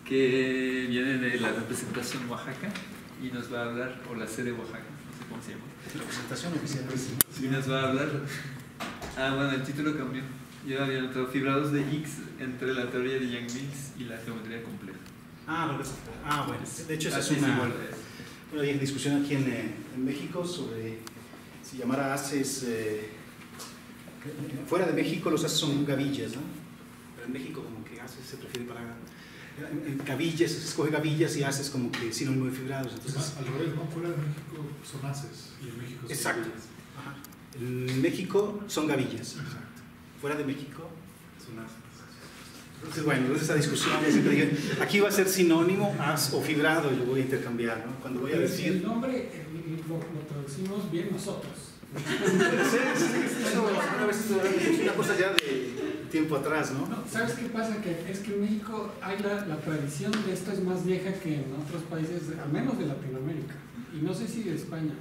que viene de la representación Oaxaca y nos va a hablar, o la sede Oaxaca, no sé cómo se llama. Representación oficial. Y nos va a hablar. Bueno, el título cambió. Yo había notado fibrados de Higgs entre la teoría de Yang-Mills y la geometría compleja. Bueno, de hecho esa es una discusión aquí en México sobre si llamar a haces fuera de México los haces son gavillas, ¿no? Pero en México como que haces se prefiere para en gavillas, se escoge gavillas y haces como que sinónimo de fibrados. Entonces, al revés, ¿no? Fuera de México son haces y en México son exacto. gavillas. Ajá. En México son gavillas. Exacto. Fuera de México son haces. entonces, bueno, entonces esa discusión, siempre dije, aquí va a ser sinónimo, haz o fibrado, y lo voy a intercambiar, ¿no? Cuando voy a decir... El nombre lo traducimos bien nosotros. Una vez estuve una cosa ya de tiempo atrás, ¿no? No, ¿sabes qué pasa? Es que en México hay la tradición de esto es más vieja que en otros países, al menos de Latinoamérica, y no sé si de España.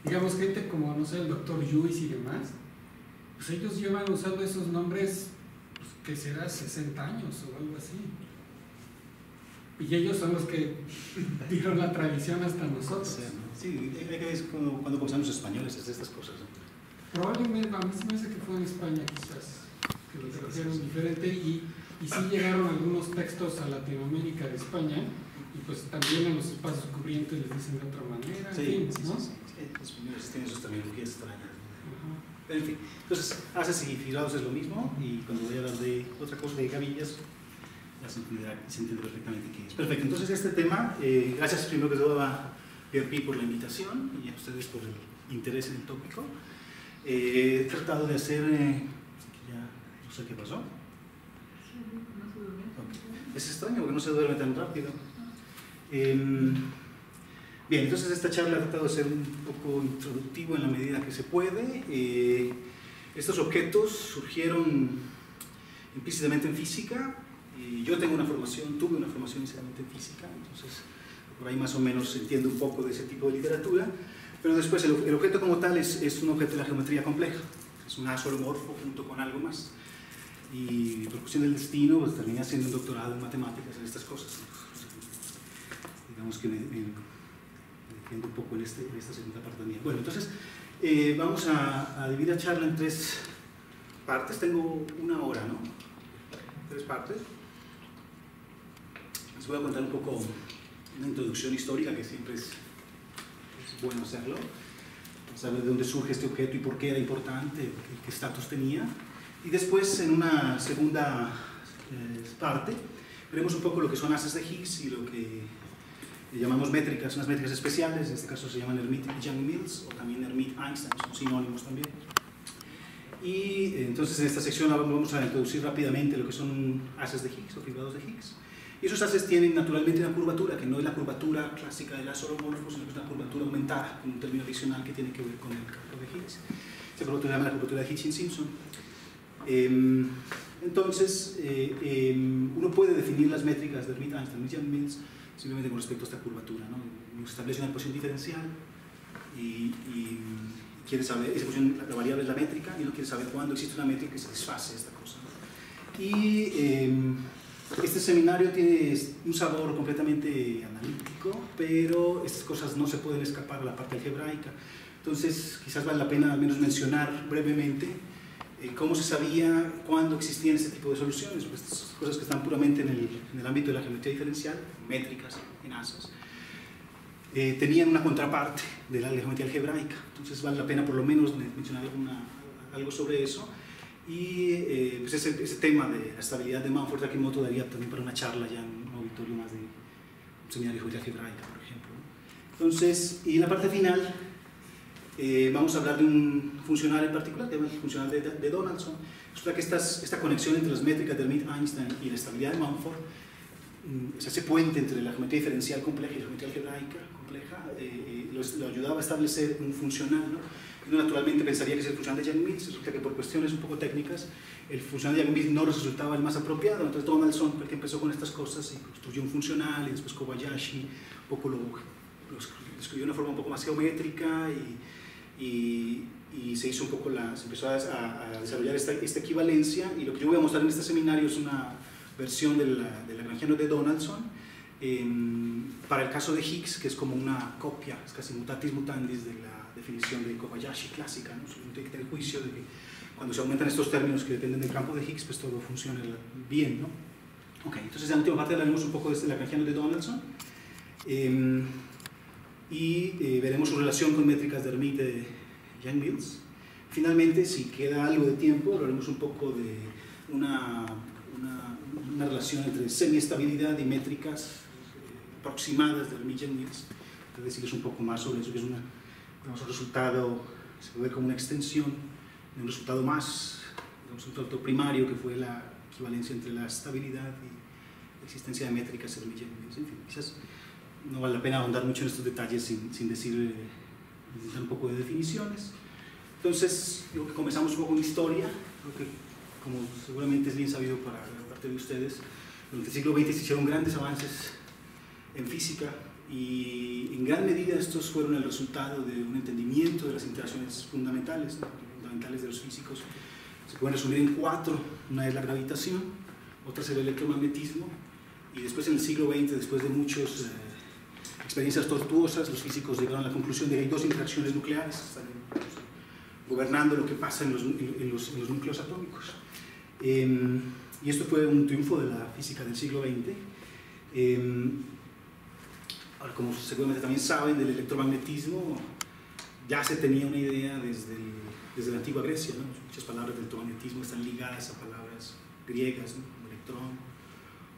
Digamos, gente como, no sé, el doctor Lluís y demás, pues ellos llevan usando esos nombres, pues, que será 60 años o algo así. Y ellos son los que dieron la tradición hasta nosotros. Sí, hay que ver cuando comenzamos los españoles hacer estas cosas, ¿no? Probablemente, a mí se me hace que fue en España quizás, que lo trajeron diferente y sí llegaron algunos textos a Latinoamérica de España y pues también en los espacios cubrientes les dicen de otra manera, Sí, en fin, ¿no? los españoles tienen sus terminologías extrañas. Pero en fin, entonces haces y fibrados es lo mismo y cuando voy a hablar de otra cosa, de gavillas, ya se entiende perfectamente qué es. Perfecto, entonces este tema, gracias primero que todo a PRP por la invitación y a ustedes por el interés en el tópico. He tratado de hacer, ya no sé qué pasó. Okay. Es extraño porque no se duerme tan rápido. Bien, entonces esta charla he tratado de ser un poco introductivo en la medida que se puede. Estos objetos surgieron implícitamente en física. Yo tuve una formación inicialmente en física, entonces por ahí más o menos entiendo un poco de ese tipo de literatura, pero después el objeto como tal es un objeto de la geometría compleja, es un asolomorfo junto con algo más, y por cuestión del destino pues, terminé haciendo un doctorado en matemáticas, en estas cosas. Digamos que me defiendo un poco en esta segunda parte también. Bueno, entonces vamos a dividir la charla en 3 partes, tengo 1 hora, ¿no? 3 partes. Les voy a contar un poco una introducción histórica que siempre es bueno hacerlo, saber de dónde surge este objeto y por qué era importante, qué estatus tenía, y después en una segunda parte veremos un poco lo que son haces de Higgs y lo que llamamos métricas, unas métricas especiales, en este caso se llaman Hermite-Yang-Mills o también Hermite-Einstein, son sinónimos también. Y entonces en esta sección vamos a introducir rápidamente lo que son haces de Higgs o fibrados de Higgs. Y esos haces tienen naturalmente una curvatura, que no es la curvatura clásica del asolomorfo, sino que es una curvatura aumentada, con un término adicional que tiene que ver con el campo de Higgs. Esa curvatura se llama la curvatura de Hitchin-Simpson. Entonces, uno puede definir las métricas de Hermite-Einstein y Yang-Mills simplemente con respecto a esta curvatura, ¿no? Uno establece una ecuación diferencial y quiere saber, esa ecuación, la variable es la métrica, y uno quiere saber cuándo existe una métrica que satisface esta cosa, ¿no? Y este seminario tiene un sabor completamente analítico, pero estas cosas no se pueden escapar a la parte algebraica. Entonces, quizás vale la pena al menos mencionar brevemente cómo se sabía cuándo existían este tipo de soluciones, pues estas cosas que están puramente en el ámbito de la geometría diferencial, métricas en asas, tenían una contraparte de la geometría algebraica. Entonces, vale la pena por lo menos mencionar algo sobre eso. Y pues ese tema de la estabilidad de Mumford-Takimoto daría también para una charla ya en un auditorio más de un seminario de geometría algebraica, por ejemplo. Entonces, y en la parte final vamos a hablar de un funcional en particular, el funcional de Donaldson. Resulta que esta conexión entre las métricas de Hermite-Einstein y la estabilidad de Mumford, ese puente entre la geometría diferencial compleja y la geometría algebraica compleja, lo ayudaba a establecer un funcional, ¿no? Uno naturalmente pensaría que es el funcional de Yang-Mills, resulta que por cuestiones un poco técnicas el funcional de Yang-Mills no resultaba el más apropiado, entonces Donaldson fue el que empezó con estas cosas y construyó un funcional, y después Kobayashi un poco lo escribió de una forma un poco más geométrica y se hizo un poco se empezó a desarrollar esta equivalencia, y lo que yo voy a mostrar en este seminario es una versión del lagrangiano de Donaldson para el caso de Higgs, que es como una copia, es casi mutatis mutandis de la definición de Kobayashi clásica, ¿no? Solamente el juicio de que cuando se aumentan estos términos que dependen del campo de Higgs, pues todo funciona bien, ¿no? Ok, entonces en la última parte hablaremos un poco de este lagrangiano de Donaldson y veremos su relación con métricas de Hermite de Yang-Mills. Finalmente, si queda algo de tiempo, hablaremos un poco de una relación entre semiestabilidad y métricas aproximadas de Hermite-Yang-Mills. Entonces, decirles un poco más sobre eso, que es un resultado, se puede ver como una extensión de un resultado más, un resultado primario, que fue la equivalencia entre la estabilidad y la existencia de métricas Hermite-Yang-Mills. En fin, quizás no vale la pena ahondar mucho en estos detalles sin decir un poco de definiciones. Entonces, creo que comenzamos un poco con historia. Creo que, como seguramente es bien sabido para parte de ustedes, durante el siglo XX se hicieron grandes avances en física y en gran medida estos fueron el resultado de un entendimiento de las interacciones fundamentales, ¿no? Fundamentales de los físicos. Se pueden resumir en 4. Una es la gravitación, otra es el electromagnetismo, y después en el siglo XX, después de muchas experiencias tortuosas, los físicos llegaron a la conclusión de que hay 2 interacciones nucleares que están gobernando lo que pasa en los núcleos atómicos. Y esto fue un triunfo de la física del siglo XX. Ahora, como seguramente también saben, del electromagnetismo ya se tenía una idea desde la antigua Grecia, ¿no? Muchas palabras del electromagnetismo están ligadas a palabras griegas, ¿no? Como electrón,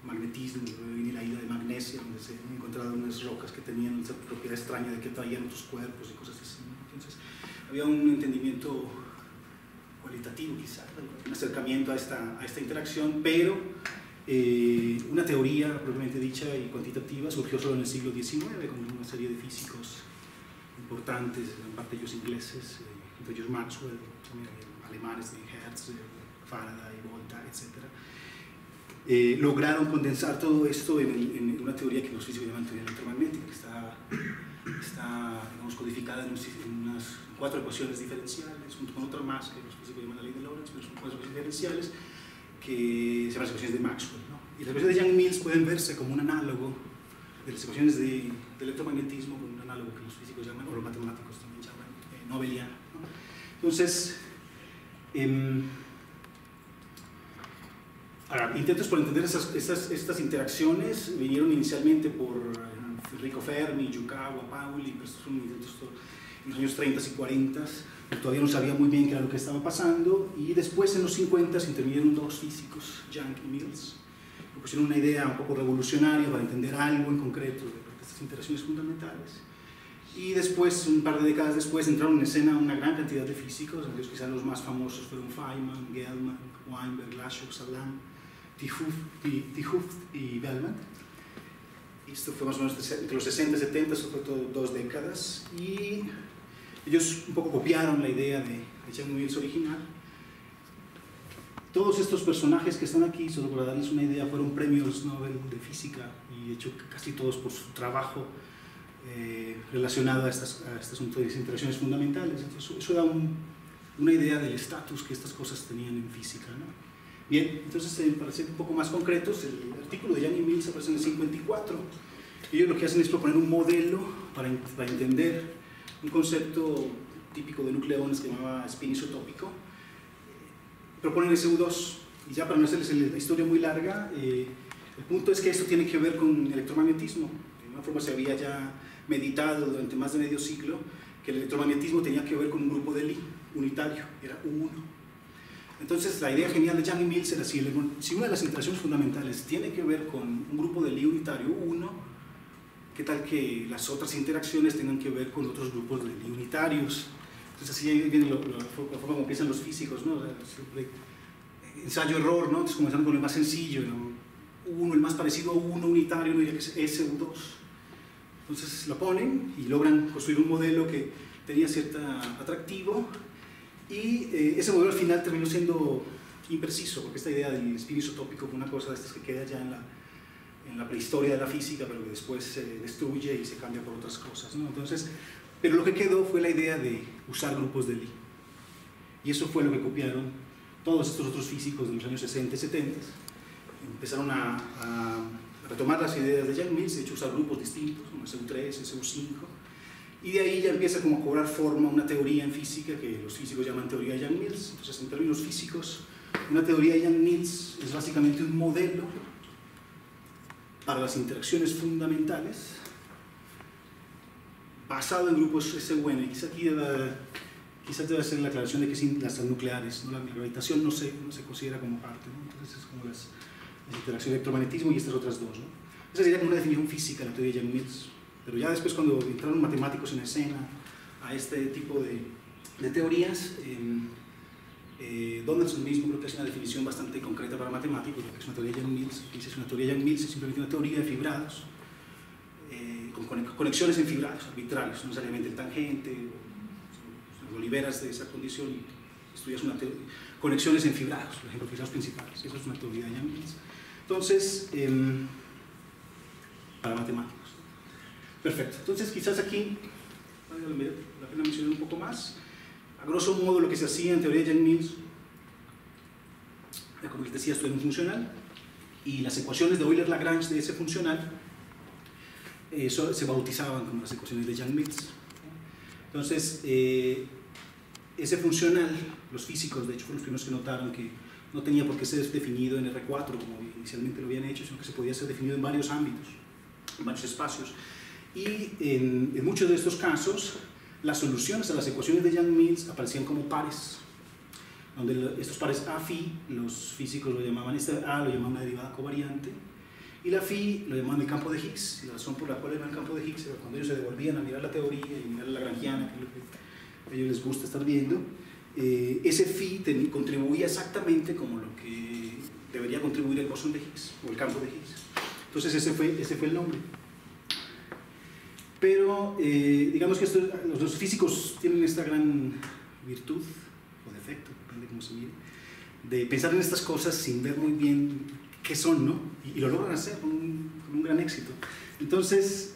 magnetismo, viene la isla de Magnesia, donde se han encontrado unas rocas que tenían esa propiedad extraña de que traían otros cuerpos y cosas así, ¿no? Entonces, había un entendimiento cualitativo, quizás, un acercamiento a esta interacción, pero una teoría propiamente dicha y cuantitativa surgió solo en el siglo XIX, con una serie de físicos importantes, en parte ellos ingleses, entre ellos Maxwell, también alemanes, Hertz, Faraday, Volta, etc. Lograron condensar todo esto en una teoría que los físicos llaman teoría electromagnética, que está digamos, codificada en unas 4 ecuaciones diferenciales, junto con otra más que los físicos llaman la ley de Lorentz, pero son 4 ecuaciones diferenciales que se llaman las ecuaciones de Maxwell, ¿no? Y las ecuaciones de Yang-Mills pueden verse como un análogo de las ecuaciones de electromagnetismo, con un análogo que los físicos llaman, o los matemáticos también llaman, nobeliano, ¿no? Entonces, ahora, intentos por entender estas interacciones vinieron inicialmente por Enrico Fermi, Yukawa, Pauli, pero estos son intentos en los años 30 y 40, pero todavía no sabía muy bien qué era lo que estaba pasando, y después en los 50 intervinieron 2 físicos, Young y Mills, que pusieron una idea un poco revolucionaria para entender algo en concreto de estas interacciones fundamentales. Y después, un par de décadas después, entraron en escena una gran cantidad de físicos, entre ellos quizás los más famosos fueron Feynman, Gell-Mann, Weinberg, Lashow, Salam, Tijoux y Bellman. Esto fue más o menos entre los 60 y 70, eso fue todo 2 décadas, y ellos un poco copiaron la idea de Yang-Mills original. Todos estos personajes que están aquí, solo para darles una idea, fueron premios Nobel de física, y de hecho casi todos por su trabajo relacionado a estas interacciones fundamentales. Entonces, eso da una idea del estatus que estas cosas tenían en física, ¿no? Bien, entonces para ser un poco más concretos, el artículo de Yang y Mills aparece en el 54. Ellos lo que hacen es proponer un modelo para entender un concepto típico de nucleones que se llamaba spin isotópico. Proponen SU2, y ya para no hacerles la historia muy larga, el punto es que esto tiene que ver con electromagnetismo. De una forma se había ya meditado durante más de medio siglo que el electromagnetismo tenía que ver con un grupo de Lie unitario, era U1. Entonces la idea genial de Yang y Mills era si una de las interacciones fundamentales tiene que ver con un grupo de Lie unitario U1, ¿qué tal que las otras interacciones tengan que ver con otros grupos de Lie unitarios? Entonces así viene la forma como piensan los físicos, ¿no? O sea, ensayo-error, ¿no? Entonces comenzaron con lo más sencillo, ¿no? Uno, el más parecido a uno unitario, uno diría que es SU2. Entonces lo ponen y logran construir un modelo que tenía cierto atractivo, y ese modelo al final terminó siendo impreciso, porque esta idea del spin isotópico fue una cosa de estas que queda ya en la prehistoria de la física, pero que después se destruye y se cambia por otras cosas, ¿no? Entonces, pero lo que quedó fue la idea de usar grupos de Lie, y eso fue lo que copiaron todos estos otros físicos de los años 60 y 70, empezaron a retomar las ideas de Yang-Mills, de hecho usar grupos distintos, como SU3, SU5, y de ahí ya empieza como a cobrar forma una teoría en física que los físicos llaman teoría de Yang-Mills. Entonces, en términos físicos, una teoría de Yang-Mills es básicamente un modelo para las interacciones fundamentales basado en grupos SUN. Y quizá aquí debe hacer la aclaración de que sin las nucleares, ¿no? La gravitación no se considera como parte, ¿no? Entonces es como las interacciones electromagnetismo y estas otras dos, ¿no? Esa sería como una definición física de la teoría de Yang-Mills. Pero ya después, cuando entraron matemáticos en escena a este tipo de teorías, Donaldson mismo creo que hace una definición bastante concreta para matemáticos, lo que es una teoría de Yang-Mills. Dice que una teoría de Yang-Mills es simplemente una teoría de fibrados, con conexiones en fibrados arbitrarios, no necesariamente el tangente, lo liberas de esa condición y estudias conexiones en fibrados, por ejemplo, fibrados principales. Eso es una teoría de Yang-Mills. Entonces, para matemáticos. Perfecto. Entonces, quizás aquí vale la pena mencionar un poco más. A grosso modo, lo que se hacía en teoría de Yang-Mills, como les decía, esto era un funcional, y las ecuaciones de Euler-Lagrange de ese funcional se bautizaban como las ecuaciones de Yang-Mills. Entonces, ese funcional, los físicos, de hecho, fueron los primeros que notaron que no tenía por qué ser definido en R4, como inicialmente lo habían hecho, sino que se podía ser definido en varios ámbitos, en varios espacios. Y en muchos de estos casos, las soluciones a las ecuaciones de Yang-Mills aparecían como pares, donde estos pares A-Phi, los físicos lo llamaban, A lo llamaban una derivada covariante, y la Phi lo llamaban el campo de Higgs. Y la razón por la cual llamaban el campo de Higgs era cuando ellos se devolvían a mirar la teoría y mirar la lagrangiana, que es lo que a ellos les gusta estar viendo, ese Phi contribuía exactamente como lo que debería contribuir el bosón de Higgs, o el campo de Higgs. Entonces ese fue el nombre. Pero digamos que los físicos tienen esta gran virtud, o defecto, depende de cómo se mire, de pensar en estas cosas sin ver muy bien qué son, ¿no? Y lo logran hacer con un gran éxito. Entonces,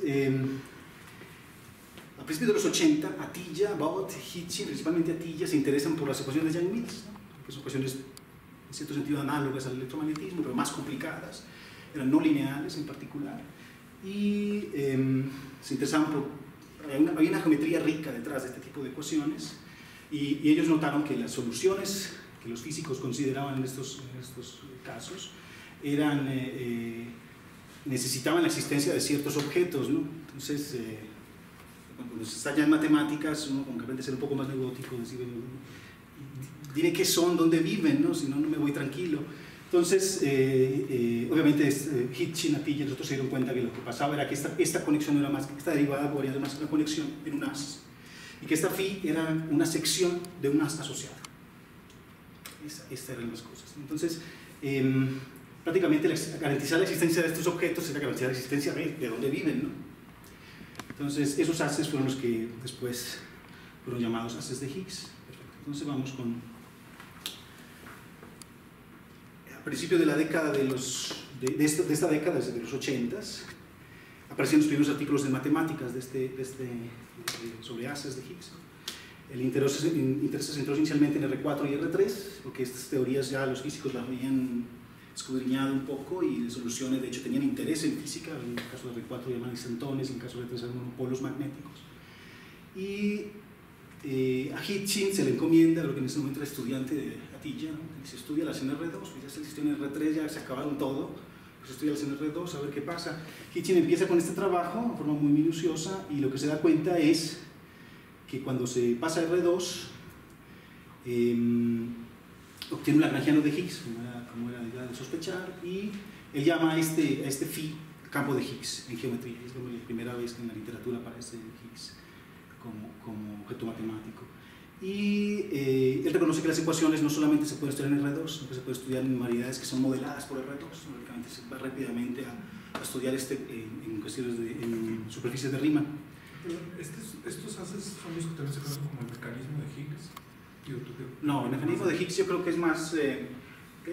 a principios de los 80, Atiyah, Bott, Hitchin, principalmente Atiyah, se interesan por las ecuaciones de Yang-Mills, ¿no? Que son ecuaciones en cierto sentido análogas al electromagnetismo, pero más complicadas, eran no lineales en particular, y se interesaban había una geometría rica detrás de este tipo de ecuaciones, y ellos notaron que las soluciones que los físicos consideraban en estos casos necesitaban la existencia de ciertos objetos, ¿no? Entonces, cuando se está ya en matemáticas, uno como que aprende a ser un poco más neurótico, decir, dime qué son, dónde viven, ¿no? Si no, no me voy tranquilo. Entonces, obviamente, Hitchin, Atiyah y otros se dieron cuenta que lo que pasaba era que esta conexión era más, esta derivada podría ser más una conexión en un as, y que esta phi era una sección de un as asociado. Estas eran las cosas. Entonces, prácticamente garantizar la existencia de estos objetos era garantizar la existencia de dónde viven, ¿no? Entonces, esos haces fueron los que después fueron llamados haces de Higgs. Perfecto. Entonces, vamos con... A principios de la década de esta década, desde los 80s, aparecieron los primeros artículos de matemáticas sobre haces de Higgs. El interés se centró inicialmente en R4 y R3, porque estas teorías ya los físicos las habían escudriñado un poco y las soluciones de hecho tenían interés en física. En el caso de R4 llaman isentones, en el caso de R3 eran monopolos magnéticos. Y a Hitchin se le encomienda lo que en ese momento era estudiante de Atiyah, ¿no? Se estudia las en R2, pues ya se existió en R3, ya se acabaron todo, pues estudia las en R2 a ver qué pasa. Hitchin empieza con este trabajo de forma muy minuciosa y lo que se da cuenta es que cuando se pasa a R2 obtiene un lagrangiano de Higgs, como era de sospechar, y él llama a este phi campo de Higgs en geometría. Es como la primera vez que en la literatura aparece Higgs como objeto matemático. Y él reconoce que las ecuaciones no solamente se pueden estudiar en R2, sino que se puede estudiar en variedades que son modeladas por R2. Lógicamente se va rápidamente a estudiar en cuestiones en superficies de Riemann. Pero estos haces son los que también se conocen como el mecanismo de Higgs. No, el mecanismo de Higgs yo creo que es más...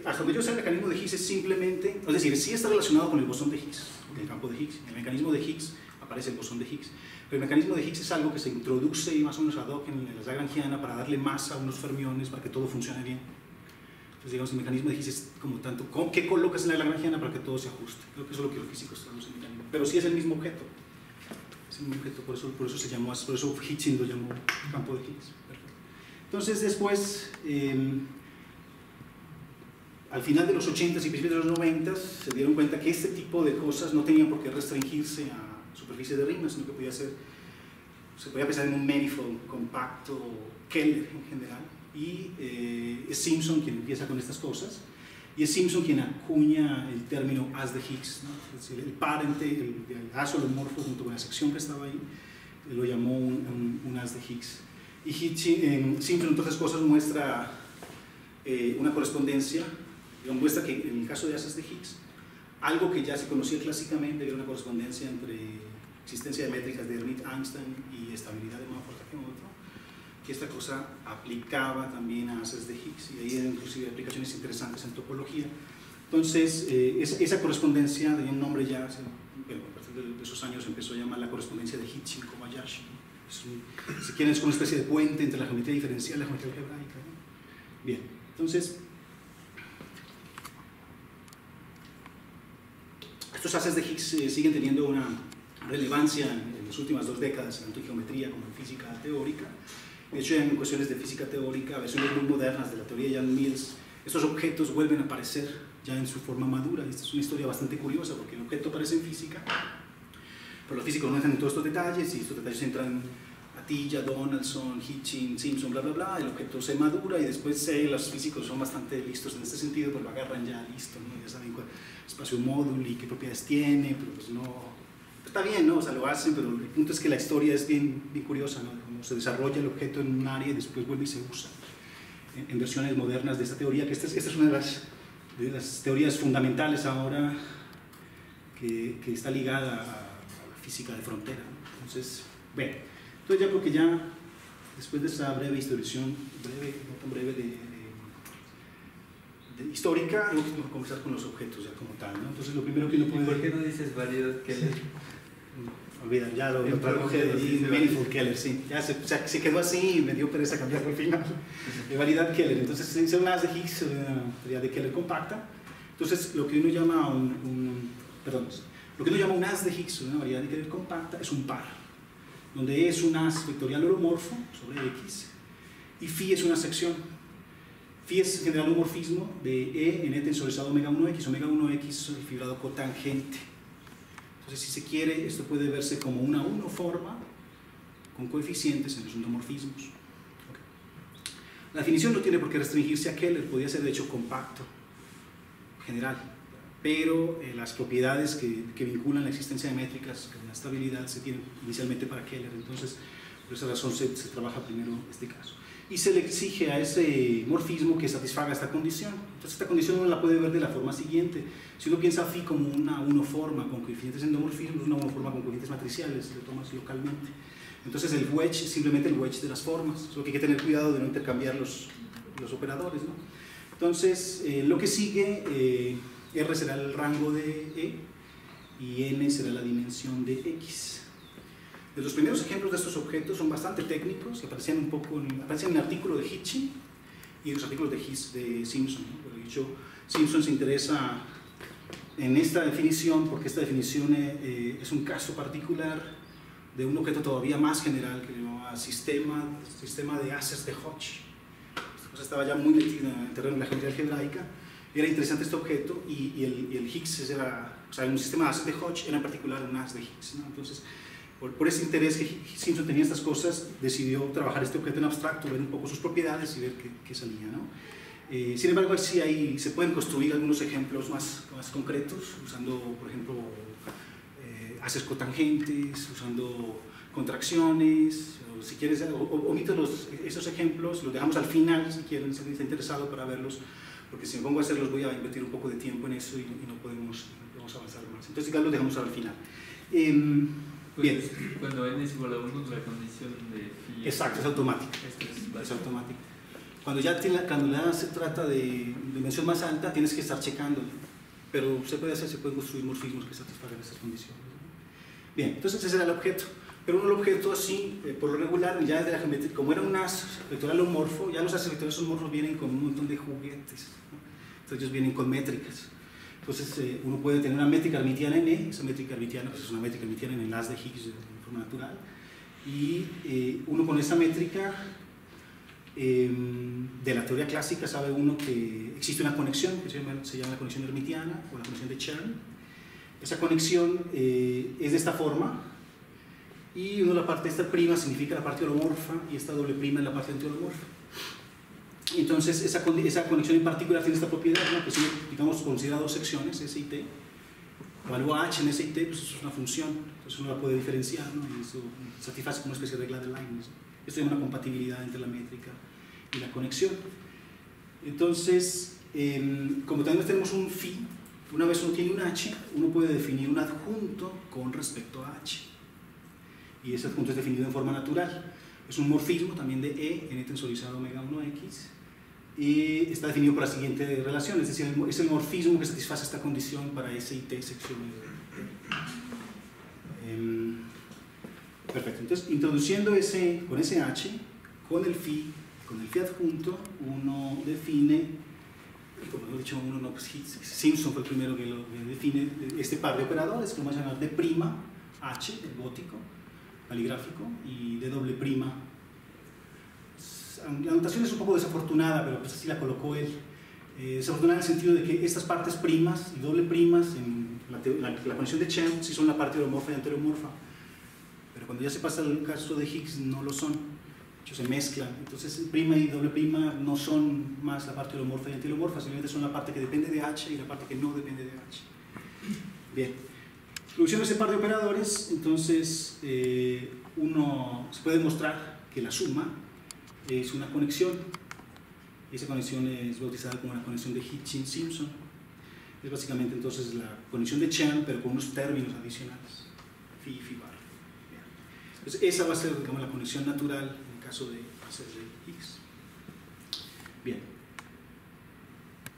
hasta donde yo sé, el mecanismo de Higgs es simplemente... Es decir, sí está relacionado con el bosón de Higgs, el campo de Higgs. En el mecanismo de Higgs aparece el bosón de Higgs. Pero el mecanismo de Higgs es algo que se introduce más o menos ad hoc en la Lagrangiana para darle masa a unos fermiones para que todo funcione bien. Entonces, digamos, el mecanismo de Higgs es como tanto qué colocas en la lagrangiana para que todo se ajuste. Creo que eso es lo que los físicos traducen en mecanismo. Pero sí es el mismo objeto. Es el mismo objeto, por eso se llamó, por eso Hitching lo llamó campo de Higgs. Perfecto. Entonces, después, al final de los 80s y principios de los 90s, se dieron cuenta que este tipo de cosas no tenían por qué restringirse a superficie de Riemann, sino que podía ser, se podía pensar en un manifold compacto, Keller en general. Y es Simpson quien empieza con estas cosas, y es Simpson quien acuña el término haz de Higgs, ¿no? Es decir, el parente, el haz holomorfo junto con la sección que estaba ahí, lo llamó un haz de Higgs. Y Simpson, entre otras cosas, muestra una correspondencia, digamos, muestra que en el caso de haces de Higgs, algo que ya se conocía clásicamente, era una correspondencia entre existencia de métricas de Hermite-Einstein y estabilidad de una formación otro, que esta cosa aplicaba también a haces de Higgs, y ahí hay inclusive aplicaciones interesantes en topología. Entonces, esa correspondencia tenía un nombre ya, bueno, a partir de esos años empezó a llamar la correspondencia de Hitchin-Kobayashi. Si quieren, es como una especie de puente entre la geometría diferencial y la geometría algebraica, ¿no? Bien, entonces, estos haces de Higgs siguen teniendo una relevancia en las últimas 2 décadas, tanto en geometría como en física teórica. De hecho, en cuestiones de física teórica, versiones muy modernas de la teoría de Yang-Mills, estos objetos vuelven a aparecer ya en su forma madura. Y esta es una historia bastante curiosa, porque el objeto aparece en física, pero los físicos no entran en todos estos detalles, y estos detalles entran Atiyah, Donaldson, Hitchin, Simpson, bla, bla, bla. El objeto se madura, y después los físicos son bastante listos en este sentido, pues lo agarran ya listo, ¿no? Ya saben cuál espacio módulo y qué propiedades tiene, pero pues no... Está bien, ¿no? O sea, lo hacen, pero el punto es que la historia es bien curiosa, ¿no? Cómo se desarrolla el objeto en un área y después vuelve y se usa en versiones modernas de esta teoría, que esta es una de las teorías fundamentales ahora que está ligada a la física de frontera, ¿no? Entonces, bueno, entonces ya creo que ya, después de esta breve historización, no tan breve de histórica, luego vamos a comenzar con los objetos ya como tal, ¿no? Entonces lo primero que uno puede... ¿Y por qué no dices variedad Keller? Olvida, ya lo traduje de allí, Manifold Keller, sí. Ya se quedó así y me dio pereza cambiarlo al final. De variedad Keller. Entonces, es una haz de Higgs, una variedad de Keller compacta. Entonces, lo que uno llama lo que uno llama un haz de Higgs, una variedad de Keller compacta, es un par, donde es un haz vectorial holomorfo sobre X, y phi es una sección. Phi es generar un morfismo de E en E tensorizado omega 1x. Omega 1x es el fibrado cotangente. Entonces, si se quiere, esto puede verse como una unoforma con coeficientes en los endomorfismos. Okay. La definición no tiene por qué restringirse a Keller, podría ser de hecho compacto, general, pero las propiedades que vinculan la existencia de métricas con la estabilidad se tienen inicialmente para Keller. Entonces, por esa razón se trabaja primero este caso. Y se le exige a ese morfismo que satisfaga esta condición. Entonces, esta condición uno la puede ver de la forma siguiente. Si uno piensa phi como una unoforma con coeficientes endomorfismos, una unoforma con coeficientes matriciales, lo tomas localmente. Entonces, el wedge es simplemente el wedge de las formas, solo que hay que tener cuidado de no intercambiar los operadores, ¿no? Entonces, lo que sigue, R será el rango de E y N será la dimensión de X. Los primeros ejemplos de estos objetos son bastante técnicos, que aparecen en el artículo de Hitchin y en los artículos de Simpson, ¿no? Pero de hecho, Simpson se interesa en esta definición porque esta definición es un caso particular de un objeto todavía más general que se llama sistema de haces de Hodge. Esta cosa estaba ya muy metida en el terreno de la geometría algebraica. Era interesante este objeto y el Higgs era, o sea, un sistema de haces de Hodge era en particular un haz de Higgs, ¿no? Entonces, por ese interés que Simpson tenía estas cosas, decidió trabajar este objeto en abstracto, ver un poco sus propiedades y ver qué salía, ¿no? Sin embargo, sí se pueden construir algunos ejemplos más concretos, usando, por ejemplo, haces cotangentes, usando contracciones, o si quieres, omito esos ejemplos, los dejamos al final si quieren, si está interesado para verlos, porque si me pongo a hacerlos voy a invertir un poco de tiempo en eso y no podemos avanzar más. Entonces, los dejamos al final. Bien. Cuando n es igual a 1, la condición de phi. Exacto, es automática. Es automática. Cuando ya se trata de dimensión más alta, tienes que estar checando. Pero se pueden construir morfismos que satisfagan esas condiciones. Bien, entonces ese era el objeto. Pero un objeto así, por lo regular, ya desde la geometría, como era un as vectorial homorfo, ya los as vectoriales homorfos vienen con un montón de juguetes, ¿no? Entonces ellos vienen con métricas. Entonces uno puede tener una métrica hermitiana en E, esa métrica hermitiana pues, es una métrica hermitiana en el as de Higgs de forma natural, y uno con esa métrica de la teoría clásica sabe uno que existe una conexión que se llama la conexión hermitiana o la conexión de Chern. Esa conexión es de esta forma, y la parte de esta prima significa la parte holomorfa y esta doble prima es la parte antiholomorfa. Entonces esa conexión en particular tiene esta propiedad, ¿no? Que si digamos considera dos secciones, S y T, evalúa H en S y T, pues es una función, entonces uno la puede diferenciar, ¿no? Y eso satisface como una especie de regla de Leibniz, ¿no? Esto es una compatibilidad entre la métrica y la conexión. Entonces, como también tenemos un phi, una vez uno tiene un H, uno puede definir un adjunto con respecto a H. Y ese adjunto es definido en forma natural. Es un morfismo también de E, n tensorizado omega 1x, y está definido por la siguiente relación, es decir, es el morfismo que satisface esta condición para S y T secciones de perfecto, entonces introduciendo con ese H, con el phi adjunto, uno define, como he dicho, Simpson fue el primero que lo define, este par de operadores que vamos a llamar de prima H, el gótico, caligráfico, y de doble prima. La anotación es un poco desafortunada, pero pues así la colocó él. Desafortunada en el sentido de que estas partes primas y doble primas en la conexión de Chern sí son la parte holomorfa y anteriomorfa, pero cuando ya se pasa al caso de Higgs no lo son, de hecho se mezclan. Entonces prima y doble prima no son más la parte holomorfa y antilomorfa, simplemente son la parte que depende de H y la parte que no depende de H. Bien, introduciendo ese par de operadores, entonces uno se puede demostrar que la suma es una conexión, y esa conexión es bautizada como la conexión de Hitchin-Simpson. Es básicamente entonces la conexión de Chern, pero con unos términos adicionales, phi y phi bar. Entonces esa va a ser, digamos, la conexión natural en el caso de hacer de Higgs. Bien.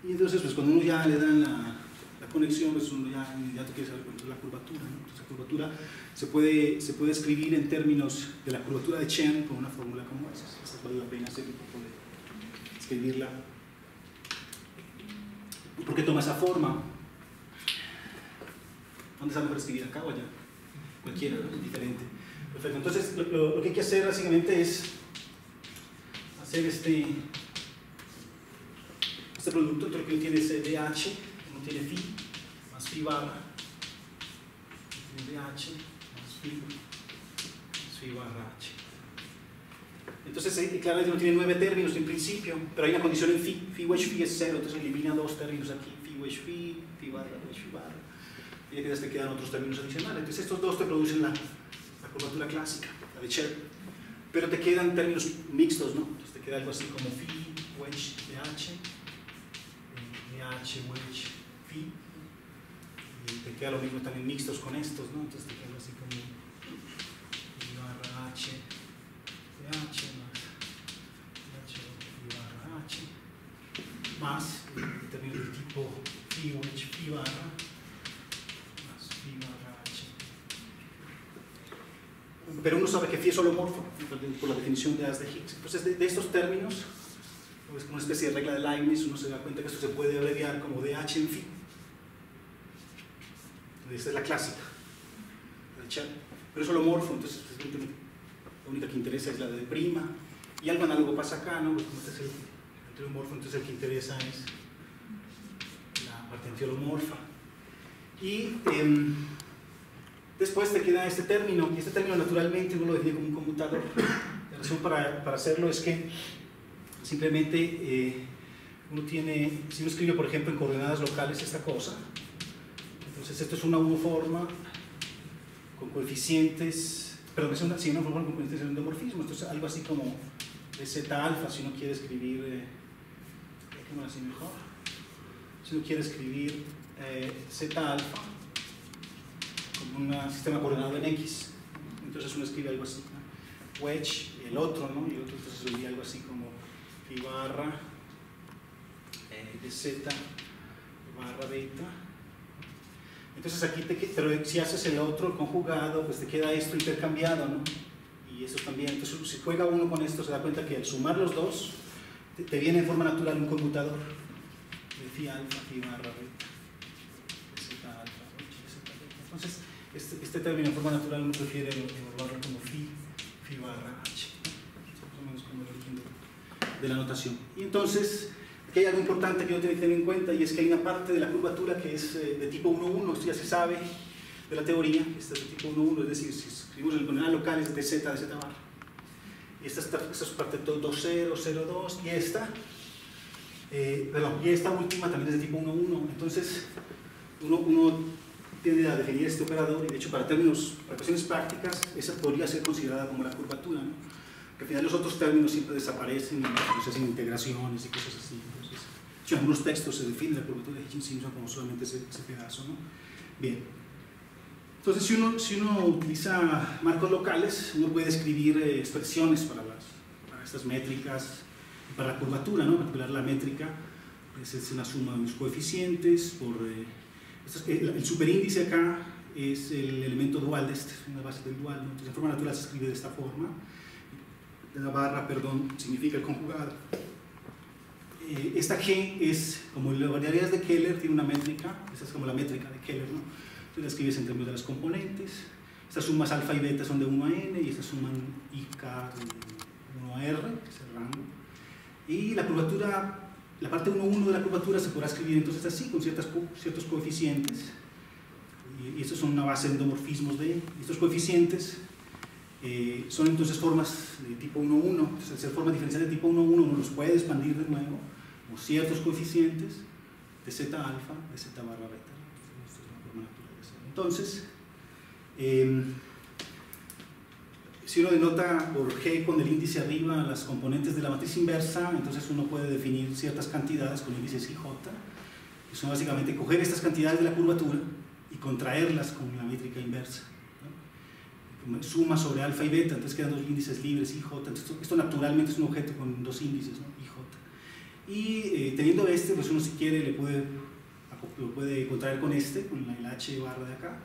Y entonces, pues cuando uno ya le dan la conexión, pues uno ya te quiere saber cuánto es la curvatura, ¿no? Entonces la curvatura se puede escribir en términos de la curvatura de Chern con una fórmula como esa. Esa vale la pena hacer un poco de escribirla. ¿Por qué toma esa forma? ¿Dónde está mejor escribir, acá o allá? Cualquiera, ¿no? Es diferente. Perfecto, entonces lo que hay que hacer básicamente es hacer este producto entre lo que uno tiene es DH, uno tiene phi más phi barra, tiene DH más phi barra H. Entonces, claramente uno tiene 9 términos en principio, pero hay una condición en phi wedge phi es 0, entonces elimina 2 términos aquí, phi wedge phi barra, wedge phi barra, y ya te quedan otros términos adicionales. Entonces estos dos te producen la curvatura clásica, la de Chern, pero te quedan términos mixtos, ¿no? Entonces te queda algo así como phi wedge DH, DH wedge phi, y te queda lo mismo también mixtos con estos, ¿no? Entonces te queda algo así como phi barra H DH más términos del tipo phi wedge phi barra más phi barra H. Pero uno sabe que phi es holomorfo por la definición de as de Higgs. Entonces de estos términos, es como una especie de regla de Leibniz, uno se da cuenta que esto se puede abreviar como DH en phi. Esta es la clásica, la de Chern. Pero es holomorfo, entonces la única que interesa es la de prima. Y algo análogo pasa acá, ¿no? Como este es el antiholomorfo, entonces el que interesa es la parte antiholomorfa. Y después te queda este término, y este término naturalmente uno lo define como un conmutador. La razón para hacerlo es que simplemente uno tiene, si uno escribe por ejemplo en coordenadas locales esta cosa, entonces esto es una U-forma con coeficientes, perdón, es una forma con coeficientes de endomorfismo, esto es algo así como de Z alfa, si uno quiere escribir, ¿cómo así mejor? Si uno quiere escribir Z alfa como un sistema coordenado en X, entonces uno escribe algo así, ¿no? Wedge, el otro, ¿no? Y el otro entonces sería algo así como phi barra de Z barra beta. Entonces aquí, pero si haces el otro conjugado, pues te queda esto intercambiado, ¿no? Y eso también. Entonces, si juega uno con esto, se da cuenta que al sumar los dos, te viene en forma natural un conmutador de phi alfa, phi barra beta, z alfa, z beta. Entonces, este término en forma natural uno prefiere evaluarlo como phi barra h. Más o menos como el origen de la notación. Y entonces, aquí hay algo importante que uno tiene que tener en cuenta, y es que hay una parte de la curvatura que es de tipo 1,1, esto ya se sabe de la teoría, esta es de tipo 1,1, es decir, si escribimos el polinomial local es de z barra. Y esta es parte 2,0, 0,2, y esta, y esta última también es de tipo 1,1. Entonces, uno tiende a definir este operador, y de hecho para cuestiones prácticas, esa podría ser considerada como la curvatura, ¿no? Al final los otros términos siempre desaparecen y se hacen integraciones y cosas así. Entonces, de hecho, en algunos textos se define la curvatura de Hitchins-Simpson como solamente ese pedazo, ¿no? Bien. Entonces, si uno utiliza marcos locales, uno puede escribir expresiones para estas métricas, para la curvatura, ¿no? En particular la métrica, pues es una suma de los coeficientes por... el superíndice acá es el elemento dual de este, una base del dual, ¿no? Entonces, en forma natural se escribe de esta forma. La barra, perdón, significa el conjugado. Esta G es, como las variedades de Keller, tiene una métrica, esta es como la métrica de Keller, ¿no? Entonces la escribes en términos de las componentes. Estas sumas alfa y beta son de 1 a n, y estas suman i, k de 1 a r, que es el rango. Y la curvatura, la parte 1,1 de la curvatura se podrá escribir entonces así, con ciertos coeficientes. Y estos son una base de endomorfismos de estos coeficientes. Son entonces formas de tipo 1,1. Entonces, al ser formas diferenciales de tipo 1,1, uno los puede expandir de nuevo con ciertos coeficientes de z alfa, de z barra beta. Esta es la forma natural de hacerlo. Entonces, si uno denota por G con el índice arriba las componentes de la matriz inversa, entonces uno puede definir ciertas cantidades con índices IJ, que son básicamente coger estas cantidades de la curvatura y contraerlas con la métrica inversa. Suma sobre alfa y beta, entonces quedan dos índices libres, IJ. Entonces, esto naturalmente es un objeto con dos índices, ¿no? IJ. Y teniendo este, pues uno si quiere lo puede contraer con este, con el H barra de acá,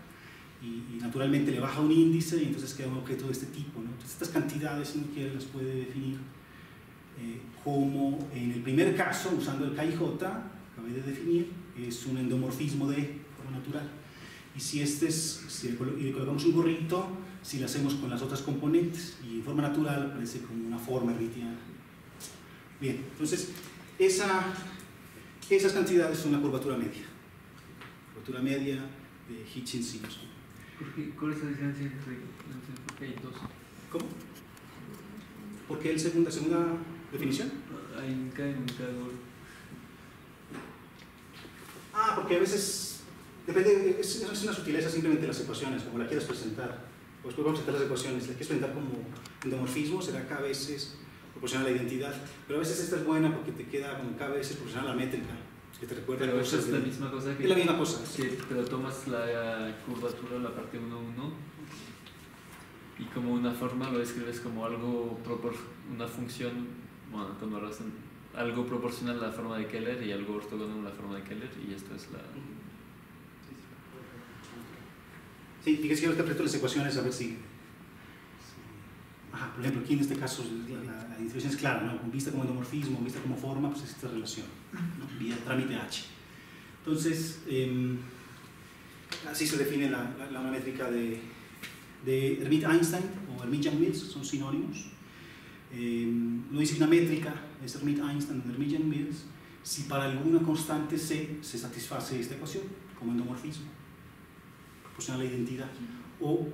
y naturalmente le baja un índice y entonces queda un objeto de este tipo, ¿no? Entonces estas cantidades, si uno quiere, las puede definir como en el primer caso, usando el KIJ, acabé de definir, es un endomorfismo de forma natural. Y si le colocamos un gorrito, si lo hacemos con las otras componentes, y en forma natural aparece como una forma hermitiana. Bien, entonces esas cantidades son la curvatura media. Curvatura media de Hitchins-Simpson. ¿Cuál es la diferencia entre hay dos? ¿Cómo? ¿Por qué la segunda definición? Hay un K y un K doble. Porque a veces depende, es una sutileza simplemente las ecuaciones, como la quieras presentar. Pues vamos a presentar las ecuaciones, la quieres presentar como endomorfismo, será K veces proporcional a la identidad, pero a veces esta es buena porque te queda como K veces proporcional a la métrica, que te recuerda. Pero eso es la misma cosa que... Es la misma cosa. Sí, pero tomas la curvatura, la parte 1,1, y como una forma lo describes como algo, una función, bueno, con razón, algo proporcional a la forma de Keller y algo ortogonal a la forma de Keller, y esto es la... Sí, fíjese que ahorita aprieto las ecuaciones a ver si... por ejemplo, aquí en este caso la distribución es clara, ¿no? Vista como endomorfismo, vista como forma, pues es esta relación, ¿no? Vía trámite H. Entonces, así se define la métrica de Hermite-Einstein o Hermite-Yang-Mills, son sinónimos. Uno dice que una métrica es Hermite-Einstein o Hermite-Yang-Mills si para alguna constante C se satisface esta ecuación como endomorfismo, proporcional a la identidad, o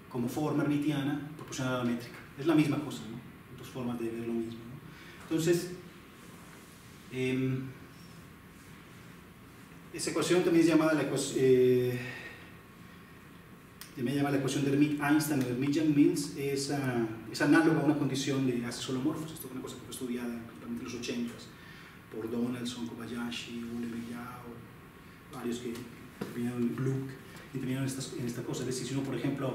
como forma hermitiana proporcional a la métrica. Es la misma cosa, ¿no? Dos formas de ver lo mismo, ¿no? Entonces, esa ecuación también es llamada la ecuación de Hermite-Einstein o de Hermite-Yang-Mills. Es análoga a una condición de haces holomorfos. Esto es una cosa que fue estudiada en los 80s por Donaldson, Kobayashi, Ulle, Yao, varios que terminaron en Gluck, intervinieron en esta cosa. Es decir, si uno, por ejemplo,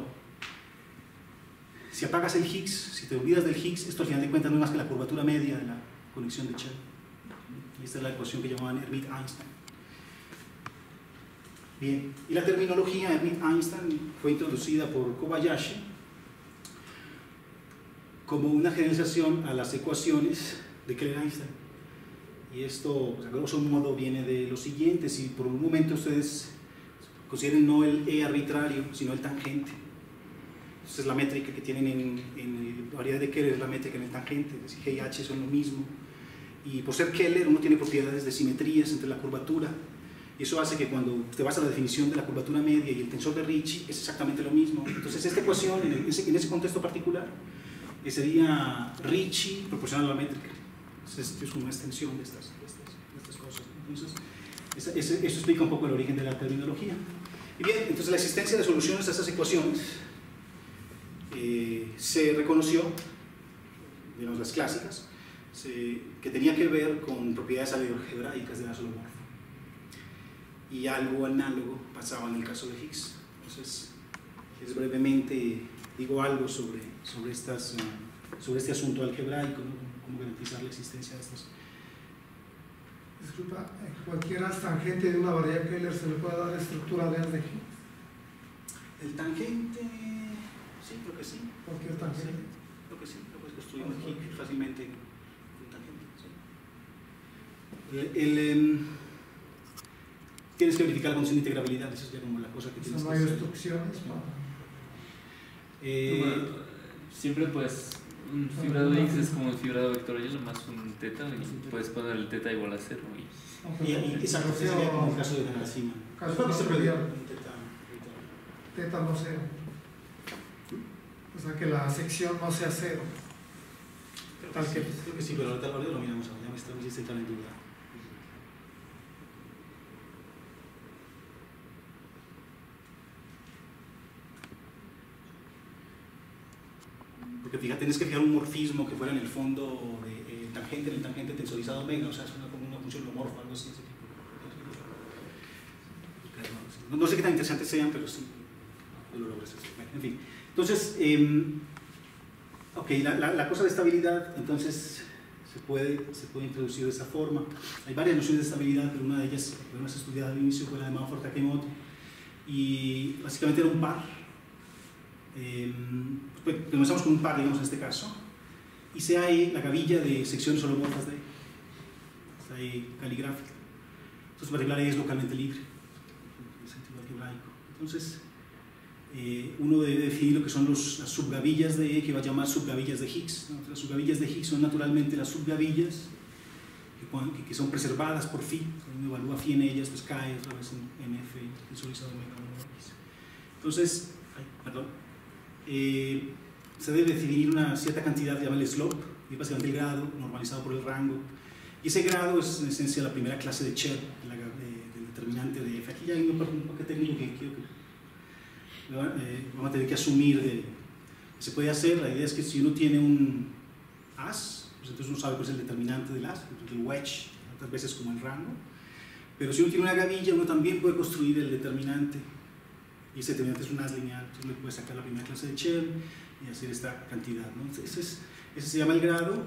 si apagas el Higgs, si te olvidas del Higgs, esto al final de cuentas no es más que la curvatura media de la conexión de Chern. Y esta es la ecuación que llamaban Hermite-Einstein. Bien, y la terminología Hermite-Einstein fue introducida por Kobayashi como una generalización a las ecuaciones de Keller-Einstein. Y esto, pues, a grosso modo, viene de lo siguiente: si por un momento ustedes consideren no el E arbitrario, sino el tangente. Entonces la métrica que tienen en la variedad de Keller es la métrica en el tangente, es decir, G y H son lo mismo. Y por ser Keller, uno tiene propiedades de simetrías entre la curvatura. Y eso hace que cuando te vas a la definición de la curvatura media y el tensor de Ricci, es exactamente lo mismo. Entonces esta ecuación, en ese contexto particular, sería Ricci proporcional a la métrica. Entonces es como una extensión de estas cosas. Entonces eso explica un poco el origen de la terminología. Y bien, entonces la existencia de soluciones a estas ecuaciones se reconoció, digamos las clásicas, que tenía que ver con propiedades algebraicas de la holomorfa. Y algo análogo pasaba en el caso de Higgs. Entonces, brevemente digo algo sobre este asunto algebraico, ¿no? Cómo garantizar la existencia de estos. Disculpa, ¿cualquier tangente de una variedad Keller se le puede dar estructura de Higgs? El tangente, sí, creo que sí. Cualquier tangente. Sí, creo que sí, lo puedes construir Higgs fácilmente con tangente. Sí. Tienes que verificar la condición de integrabilidad, eso es ya como la cosa que tienes que hacer. No hay instrucciones para... Bueno, siempre pues un fibrado X es como un fibrado vectorial más un teta y puedes poner el teta igual a 0 y exacto, ese sería como el caso de la cima. Caso de teta no 0. O sea que la sección no sea 0. Creo que sí, pero ahorita lo miramos ahora, ya me está entrando en duda. Porque fíjate, tienes que fijar un morfismo que fuera en el fondo de tangente, en el tangente tensorizado omega, o sea, es como una función homorfa, algo así. No sé qué tan interesantes sean, pero sí, lo logras. En fin, entonces, ok, la cosa de estabilidad, entonces, se puede introducir de esa forma. Hay varias nociones de estabilidad, pero una de ellas, que hemos estudiado al inicio, fue la de Manford-Takemoto, y básicamente era un par. Comenzamos con un par, digamos, en este caso, y se hay la gavilla de secciones holomorfas de está ahí caligráfica. Entonces, en particular, es localmente libre, en el sentido algebraico. Entonces, uno debe definir lo que son las subgavillas de E, que va a llamar subgavillas de Higgs, ¿no? Las subgavillas de Higgs son naturalmente las subgavillas que son preservadas por phi. Cuando uno evalúa phi en ellas, pues cae otra vez en F visualizado omega 1x. Entonces, se debe definir una cierta cantidad, llamarle slope, y básicamente el grado normalizado por el rango. Y ese grado es en esencia la primera clase de Cherr, del determinante de F. Aquí ya hay un paquete técnico que quiero que vamos a tener que asumir que se puede hacer. La idea es que si uno tiene un as, pues entonces uno sabe cuál es el determinante del as, el wedge, otras veces como el rango. Pero si uno tiene una gavilla, uno también puede construir el determinante. Y ese determinante es un as lineal, entonces uno puede sacar la primera clase de Cherr y hacer esta cantidad, ¿no? Ese se llama el grado,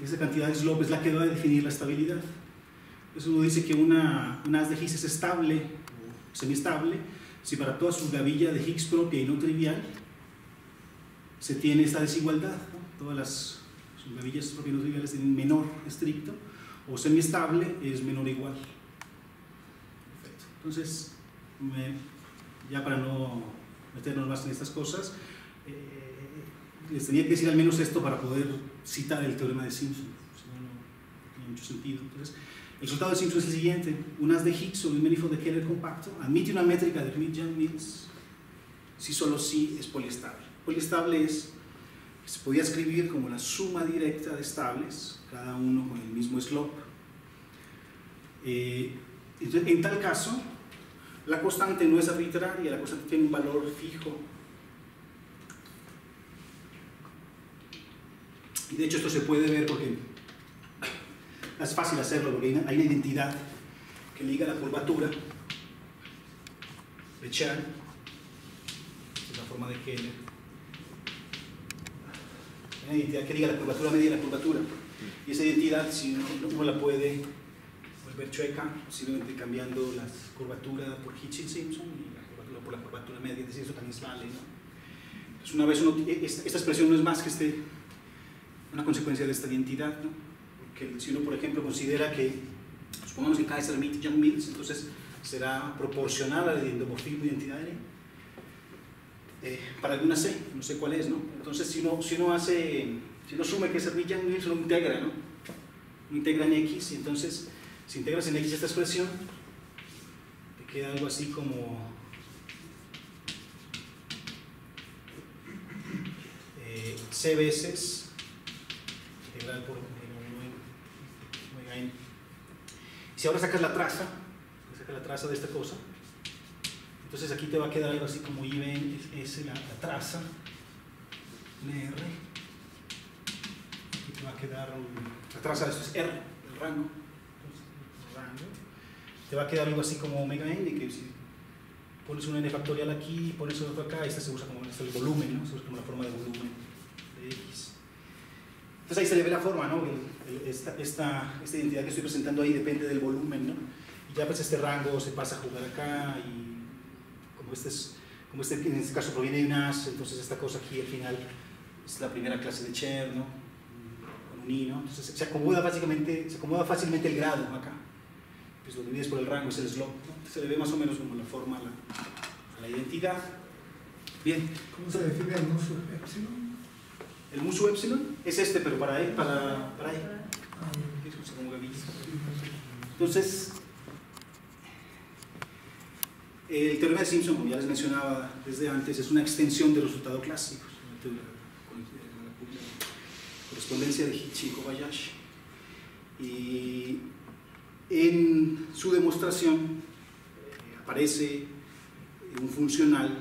esa cantidad de slope es la que va a definir la estabilidad. Entonces uno dice que una as de Higgs es estable o semiestable si para toda su gavilla de Higgs propia y no trivial se tiene esta desigualdad, ¿no? Todas las subgavillas propias y no triviales tienen menor estricto, o semiestable es menor o igual. Perfecto. Entonces, ya para no meternos más en estas cosas, les tenía que decir al menos esto para poder citar el teorema de Simpson, si no, no tiene mucho sentido. Entonces, el resultado de Simpson es el siguiente: un as de Higgs sobre un manifold de Keller compacto admite una métrica de Hermite-Yang-Mills si solo si es poliestable. Poliestable es que se podía escribir como la suma directa de estables, cada uno con el mismo slope. Entonces, en tal caso, la constante no es arbitraria, la constante tiene un valor fijo. Y de hecho esto se puede ver porque es fácil hacerlo, porque hay una identidad que liga la curvatura de Cherr, es la forma de Keller. Hay una identidad que liga la curvatura media y la curvatura. Y esa identidad, si uno la puede volver chueca, posiblemente cambiando la curvatura por Hitchins-Simpson y la curvatura por la curvatura media, es decir, eso también se vale, ¿no? Entonces, una vez esta expresión no es más que una consecuencia de esta identidad, ¿no? Porque si uno, por ejemplo, considera que, supongamos que Kaiser-Young-Mills, entonces será proporcional al endomorfismo de identidad N para alguna C, no sé cuál es, ¿no? Entonces, si uno asume que Kaiser-Young-Mills, uno integra, ¿no? Uno integra en X, y entonces, si integras en X esta expresión, te queda algo así como C veces integral por omega n. Si ahora sacas la traza de esta cosa, entonces aquí te va a quedar algo así como I ven es la traza de R. Aquí te va a quedar la traza de esto es R, el rango. Entonces, el rango. Te va a quedar algo así como omega n, que si pones un n factorial aquí, pones otro acá, este se usa como el volumen, ¿no? Se usa como la forma de volumen de X. Entonces ahí se le ve la forma, ¿no? Esta identidad que estoy presentando ahí depende del volumen, ¿no? Y ya pues este rango se pasa a jugar acá y como este en este caso proviene de un as, entonces esta cosa aquí al final es la primera clase de Cher, ¿no? Con un I, ¿no? Entonces se acomoda fácilmente el grado acá. Pues lo divides por el rango, es el slope, ¿no? Se le ve más o menos como la forma a la identidad. Bien. ¿Cómo se define el mu sub epsilon? El mu sub epsilon es este, pero para E. Entonces, el teorema de Simpson, como ya les mencionaba desde antes, es una extensión del resultado clásico, la correspondencia de Hichi y Kobayashi. Y en su demostración aparece un funcional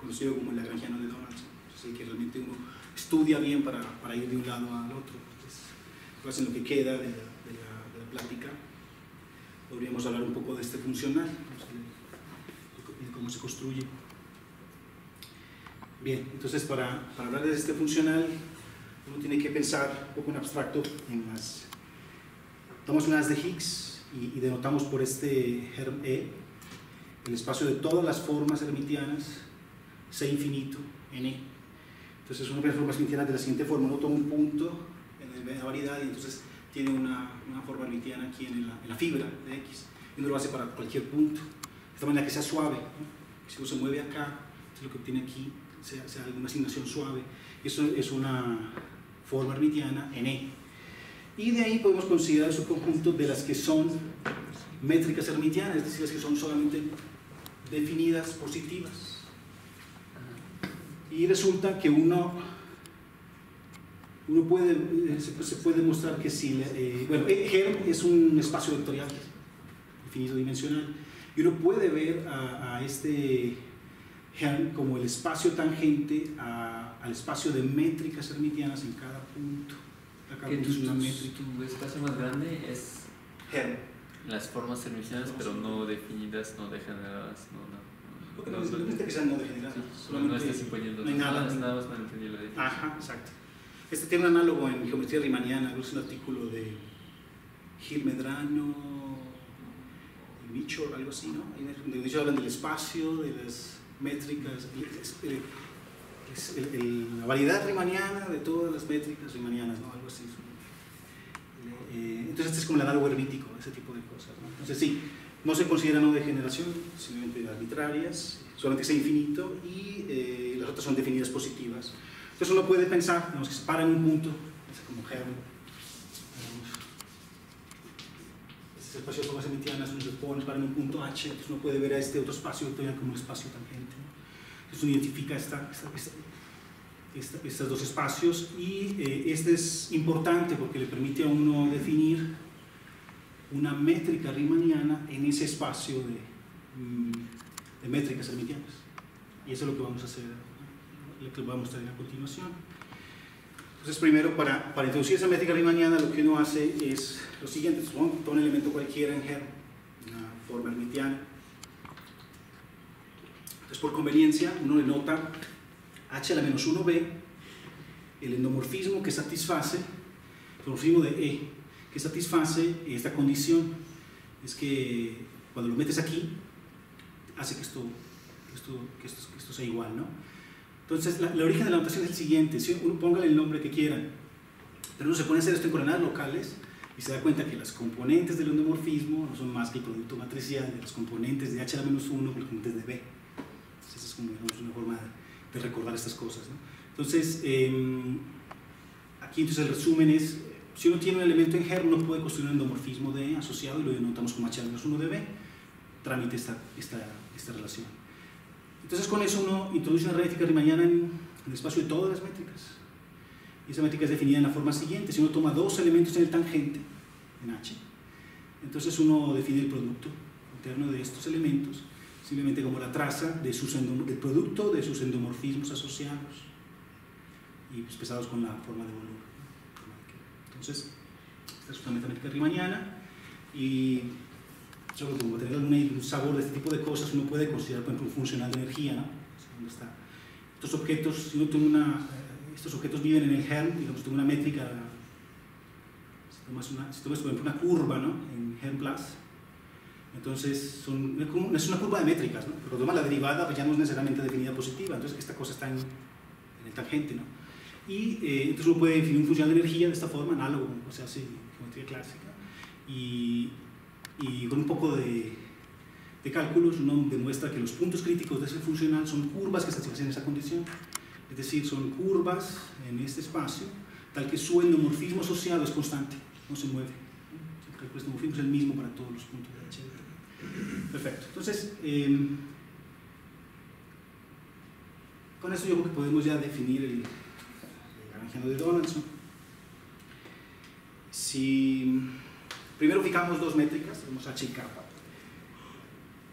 conocido como el lagrangiano de Donaldson, así que realmente uno estudia bien para ir de un lado al otro. Entonces, en lo que queda de la plática podríamos hablar un poco de este funcional y de cómo se construye. Bien, entonces para hablar de este funcional uno tiene que pensar un poco en abstracto tomamos unas de Higgs y denotamos por este germ E el espacio de todas las formas hermitianas C infinito en E. Entonces uno ve las formas hermitianas de la siguiente forma: uno toma un punto en la variedad y entonces tiene una forma hermitiana aquí en la fibra de X y uno lo hace para cualquier punto de esta manera que sea suave, ¿no? Si uno se mueve acá, lo que obtiene aquí sea alguna asignación suave. Eso es una forma hermitiana en E. Y de ahí podemos considerar su conjunto de las que son métricas hermitianas, es decir, las que son solamente definidas positivas. Y resulta que se puede mostrar que si germ es un espacio vectorial infinito dimensional y uno puede ver a este germ como el espacio tangente al espacio de métricas hermitianas en cada punto. Que tu espacio más grande es germ, las formas hermitianas, pero no definidas, no degeneradas, porque no necesita que sean no degeneradas. Sí, no estás imponiendo no hay nada más para entender la definición. Ajá, exacto. Este tiene un análogo en geometría riemanniana, es un artículo de Gil Medrano y Mitchell, algo así, ¿no? Donde ellos hablan del espacio, de las métricas, la variedad riemanniana de todas las métricas riemannianas, ¿no? Algo así. Entonces este es como el análogo hermítico, ese tipo de cosas, ¿no? Entonces sí, no se considera no degeneración, simplemente arbitrarias, solamente es infinito y las otras son definidas positivas. Entonces uno puede pensar, digamos, que se para en un punto, como germ, este espacio de formas hermitianas, uno se pone para en un punto H, entonces uno puede ver a este otro espacio vectorial como un espacio tangente, ¿no? Entonces uno identifica estos dos espacios y este es importante porque le permite a uno definir una métrica riemanniana en ese espacio de métricas hermitianas. Y eso es lo que vamos a hacer, lo que voy a mostrar a continuación. Entonces primero, para introducir esa métrica riemanniana, lo que uno hace es lo siguiente: toma un elemento cualquiera en germ, una forma hermitiana. Entonces por conveniencia uno le nota H a la menos 1b, el endomorfismo que satisface, el endomorfismo de E, que satisface esta condición, es que cuando lo metes aquí, hace que esto sea igual, ¿no? Entonces, el origen de la notación es el siguiente, póngale el nombre que quieran, pero uno se pone a hacer esto en coordenadas locales y se da cuenta que las componentes del endomorfismo no son más que el producto matricial de los componentes de H a la menos 1 con los componentes de B. Entonces, esa es como, digamos, una forma de recordar estas cosas, ¿no? Entonces, aquí entonces el resumen es, si uno tiene un elemento en germ, uno puede construir un endomorfismo de asociado y lo denotamos como H a la menos 1 de B, tramite esta relación. Entonces con eso uno introduce una aritmética riemanniana en el espacio de todas las métricas. Y esa métrica es definida en la forma siguiente: si uno toma dos elementos en el tangente, en H, entonces uno define el producto interno de estos elementos simplemente como la traza de del producto de sus endomorfismos asociados y expresados con la forma de volumen. Entonces, esta es una métrica riemanniana y solo como tener un sabor de este tipo de cosas, uno puede considerar, por ejemplo, un funcional de energía, ¿no? ¿Dónde está? Estos objetos, si uno tiene estos objetos viven en el Helm, digamos, tengo una métrica, si tomas por ejemplo una curva, ¿no? En Helm Plus, entonces es una curva de métricas, ¿no? Pero toma la derivada, pues ya no es necesariamente definida positiva, entonces esta cosa está en el tangente, ¿no? Y entonces uno puede definir un funcional de energía de esta forma, análogo, como se hace en geometría clásica, y con un poco de cálculos uno demuestra que los puntos críticos de ese funcional son curvas que satisfacen esa condición, es decir, son curvas en este espacio tal que su endomorfismo asociado es constante, no se mueve. El endomorfismo es el mismo para todos los puntos de H. Perfecto. Entonces, con eso yo creo que podemos ya definir el Lagrangiano de Donaldson. Si primero fijamos dos métricas, tenemos H y kappa.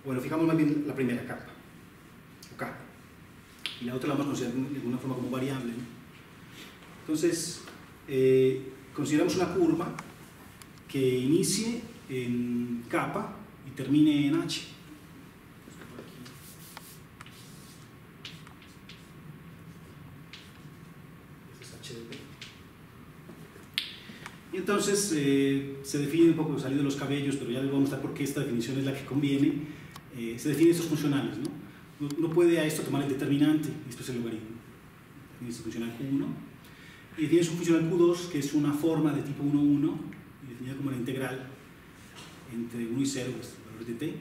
Bueno, fijamos más bien la primera, kappa, o K, y la otra la vamos a considerar de alguna forma como variable, ¿no? Entonces, consideramos una curva que inicie en kappa y termine en H. Y entonces se define un poco, salido de los cabellos, pero ya les voy a mostrar por qué esta definición es la que conviene. Se definen estos funcionales, ¿no? Uno puede a esto tomar el determinante y después el logaritmo. Define este funcional Q1 y define un funcional Q2 que es una forma de tipo 1,1 y definida como la integral entre 1 y 0, pues, el valor de t,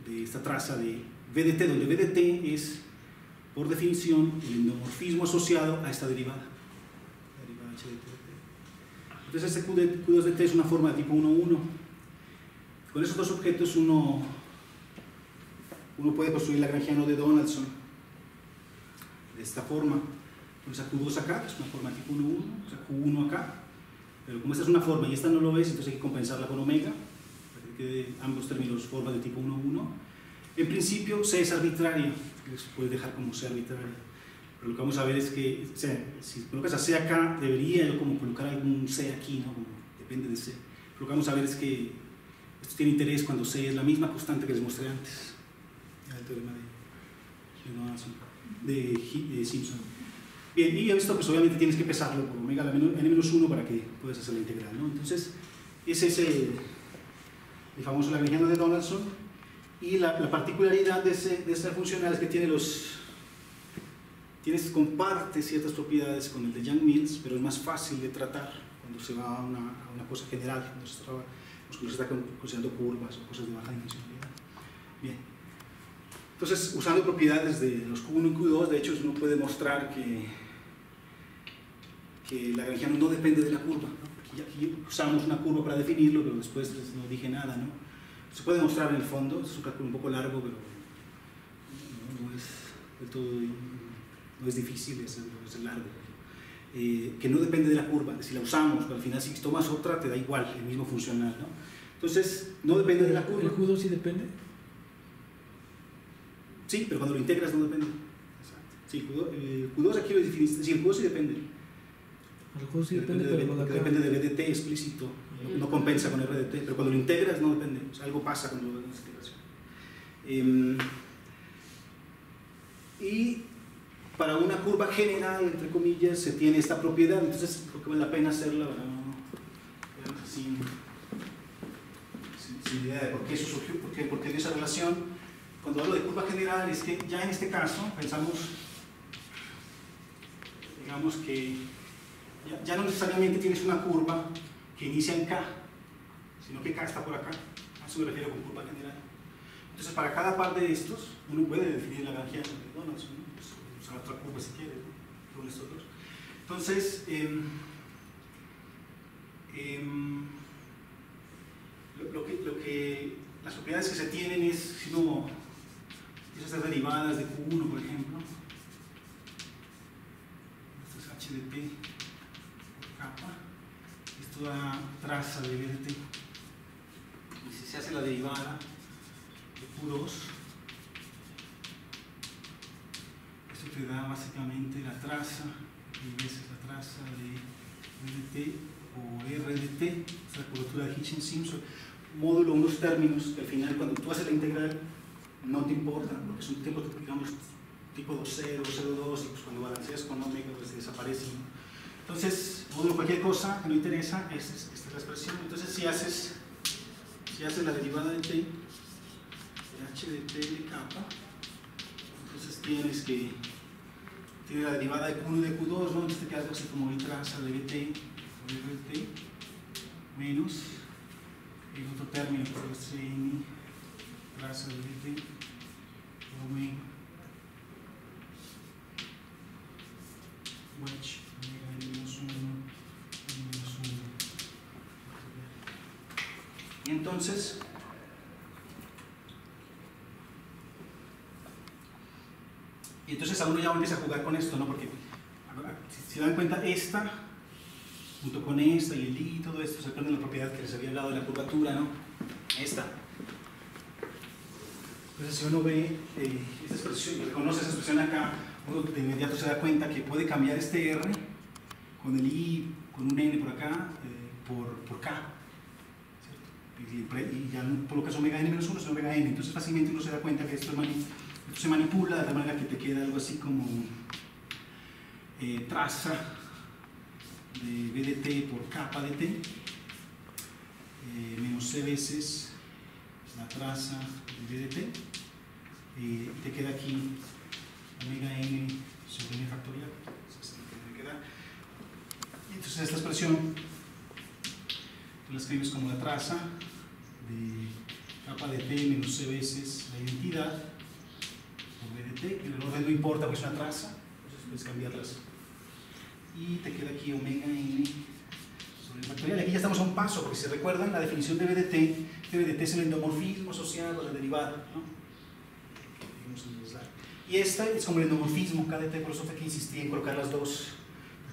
de esta traza de VDT, donde VDT es, por definición, el endomorfismo asociado a esta derivada. La derivada H de t. Entonces este Q2 de t es una forma de tipo 1,1. Con esos dos objetos uno puede construir el Lagrangiano de Donaldson de esta forma. Entonces a Q2 acá, que es una forma de tipo 1,1, o sea Q1 acá, pero como esta es una forma y esta no lo es, entonces hay que compensarla con omega, para que quede ambos términos formas de tipo 1,1. En principio C es arbitraria, se puede dejar como C arbitraria. Pero lo que vamos a ver es que, o sea, si colocas a C acá, debería yo como colocar algún C aquí, ¿no? Como depende de C. Pero lo que vamos a ver es que esto tiene interés cuando C es la misma constante que les mostré antes. El teorema de Simpson. Bien, y ya visto, pues obviamente tienes que pesarlo por omega a la n-1 para que puedas hacer la integral, ¿no? Entonces, ese es el famoso Lagrangiano de Donaldson. Y la particularidad de esta funcional es que comparte ciertas propiedades con el de Yang-Mills, pero es más fácil de tratar cuando se va a una cosa general, cuando se está considerando curvas o cosas de baja dimensionalidad. Bien. Entonces, usando propiedades de los Q1 y Q2, de hecho, uno puede mostrar que el Lagrangiano no depende de la curva, ¿no? Aquí usamos una curva para definirlo, pero después no dije nada, ¿no? Se puede mostrar en el fondo, es un cálculo un poco largo, pero no es del todo, no es difícil, es largo. Que no depende de la curva, si la usamos, pero al final si tomas otra te da igual, el mismo funcional, ¿no? Entonces, no depende de la curva. ¿El Q2 sí depende? Sí, pero cuando lo integras no depende. Exacto. Sí, el Q2 aquí lo definiste, sí, el Q2 sí depende. El Q2 sí depende, pero lo de acá... Depende de VDT explícito, no compensa con RDT, pero cuando lo integras no depende, o sea, algo pasa cuando lo das la integración. Y para una curva general, entre comillas, se tiene esta propiedad, entonces creo que vale la pena hacerla idea de por qué eso surgió, por qué dio esa relación. Cuando hablo de curva general es que ya en este caso pensamos, digamos que ya no necesariamente tienes una curva que inicia en K, sino que K está por acá. A eso me refiero con curva general. Entonces, para cada par de estos, uno puede definir la Lagrangiana de Donaldson, ¿no? Pues, usar otra curva si quiere, ¿no? Con estos dos. Entonces, las propiedades que se tienen es, si uno empieza a hacer derivadas de Q1, por ejemplo, esto es h de t por kappa, esto da traza de b de t, y si se hace la derivada de Q2, esto te da básicamente la traza, y veces la traza de b de t o r de t, es la curvatura de Hitchens-Simpson, módulo unos términos que al final cuando tú haces la integral no te importan, porque son tiempos, digamos, tipo 2,0, 0,2, y pues cuando balanceas con omega pues desaparecen. Entonces, módulo cualquier cosa que no interesa, esta es la expresión. Entonces, si haces la derivada de t, de h de t de kappa, entonces tiene la derivada de Q1 y de Q2, ¿no? Entonces te queda algo así como y traza de bt o de bt menos el otro término que es n traza de bt omega wedge omega n menos 1 menos 1. Y entonces a uno ya empieza a jugar con esto, ¿no? Porque si se dan cuenta, esta junto con esta y el i y todo esto se acuerdan la propiedad que les había hablado de la curvatura, ¿no? Esta. Entonces, si uno ve esta expresión, reconoce esa expresión acá, uno de inmediato se da cuenta que puede cambiar este r con el i, con un n por acá, por k. ¿Cierto? Y ya no colocas omega n menos 1, sino omega n. Entonces, fácilmente uno se da cuenta que esto se manipula de tal manera que te queda algo así como traza de b de t por kappa de t menos c veces la traza de b de t y te queda aquí omega n sobre n factorial. Y entonces esta expresión tú la escribes como la traza de kappa de t menos c veces la identidad por b de t, que en el orden no importa porque es una traza, entonces puedes cambiarlas. Y te queda aquí omega n sobre el factorial. Aquí ya estamos a un paso, porque si recuerdan la definición de b de t es el endomorfismo asociado a la derivada, ¿no? Y esta es como el endomorfismo k de t, por eso fue que insistí en colocar las dos.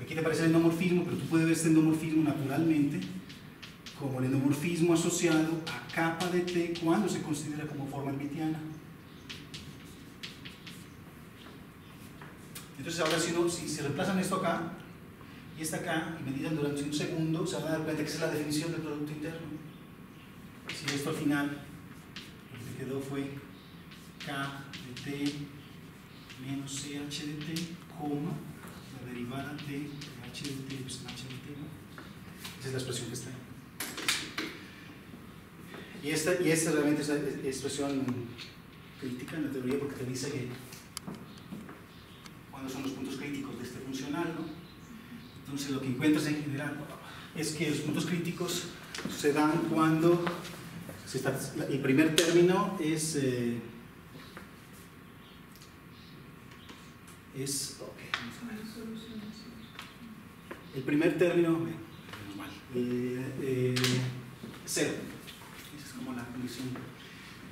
Aquí te aparece el endomorfismo, pero tú puedes ver este endomorfismo naturalmente como el endomorfismo asociado a kappa de t cuando se considera como forma hermitiana. Entonces ahora si reemplazan esto acá y esta acá y medidan durante un segundo, se van a dar cuenta que esa es la definición del producto interno. Si esto al final lo que quedó fue k de t menos ch de t, coma, la derivada de h de t, pues h de t, ¿no? Esa es la expresión que está ahí. Y esta realmente es la expresión crítica en la teoría porque te dice que cuándo son los puntos críticos de este funcional, ¿no? Entonces lo que encuentras en general es que los puntos críticos se dan cuando el primer término es el primer término cero. Esa es como la condición.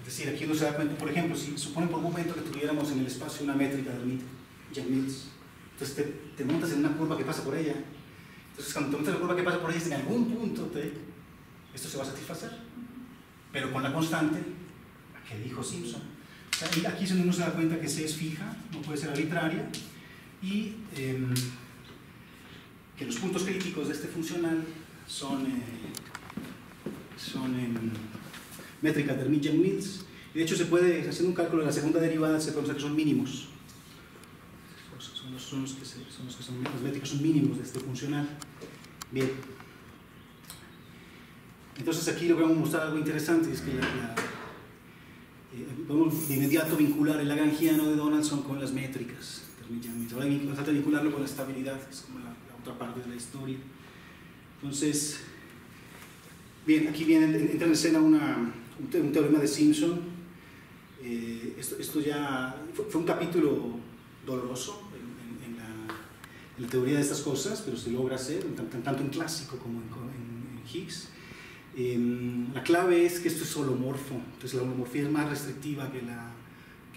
Es decir, aquí uno se da cuenta, por ejemplo, si suponen por un momento que tuviéramos en el espacio una métrica de Hermite-Yang-Mills, entonces te montas en una curva que pasa por ella. Entonces cuando te montas en la curva que pasa por ella, en algún punto esto se va a satisfacer, pero con la constante que dijo Simpson. O sea, aquí uno se da cuenta que C es fija, no puede ser arbitraria, y que los puntos críticos de este funcional son métricas de Hermite-Yang-Mills, y de hecho se puede, haciendo un cálculo de la segunda derivada, se puede pensar que son mínimos. Las métricas son mínimos de este funcional. Bien. Entonces aquí lo que vamos a mostrar algo interesante es que podemos de inmediato vincular el lagrangiano de Donaldson con las métricas. Ahora falta vincularlo con la estabilidad, es como la otra parte de la historia. Entonces, bien, aquí entra en escena un teorema de Simpson. Esto ya fue un capítulo doloroso en la teoría de estas cosas, pero se logra hacer, tanto en clásico como en Higgs. La clave es que esto es holomorfo, entonces la holomorfía es más restrictiva que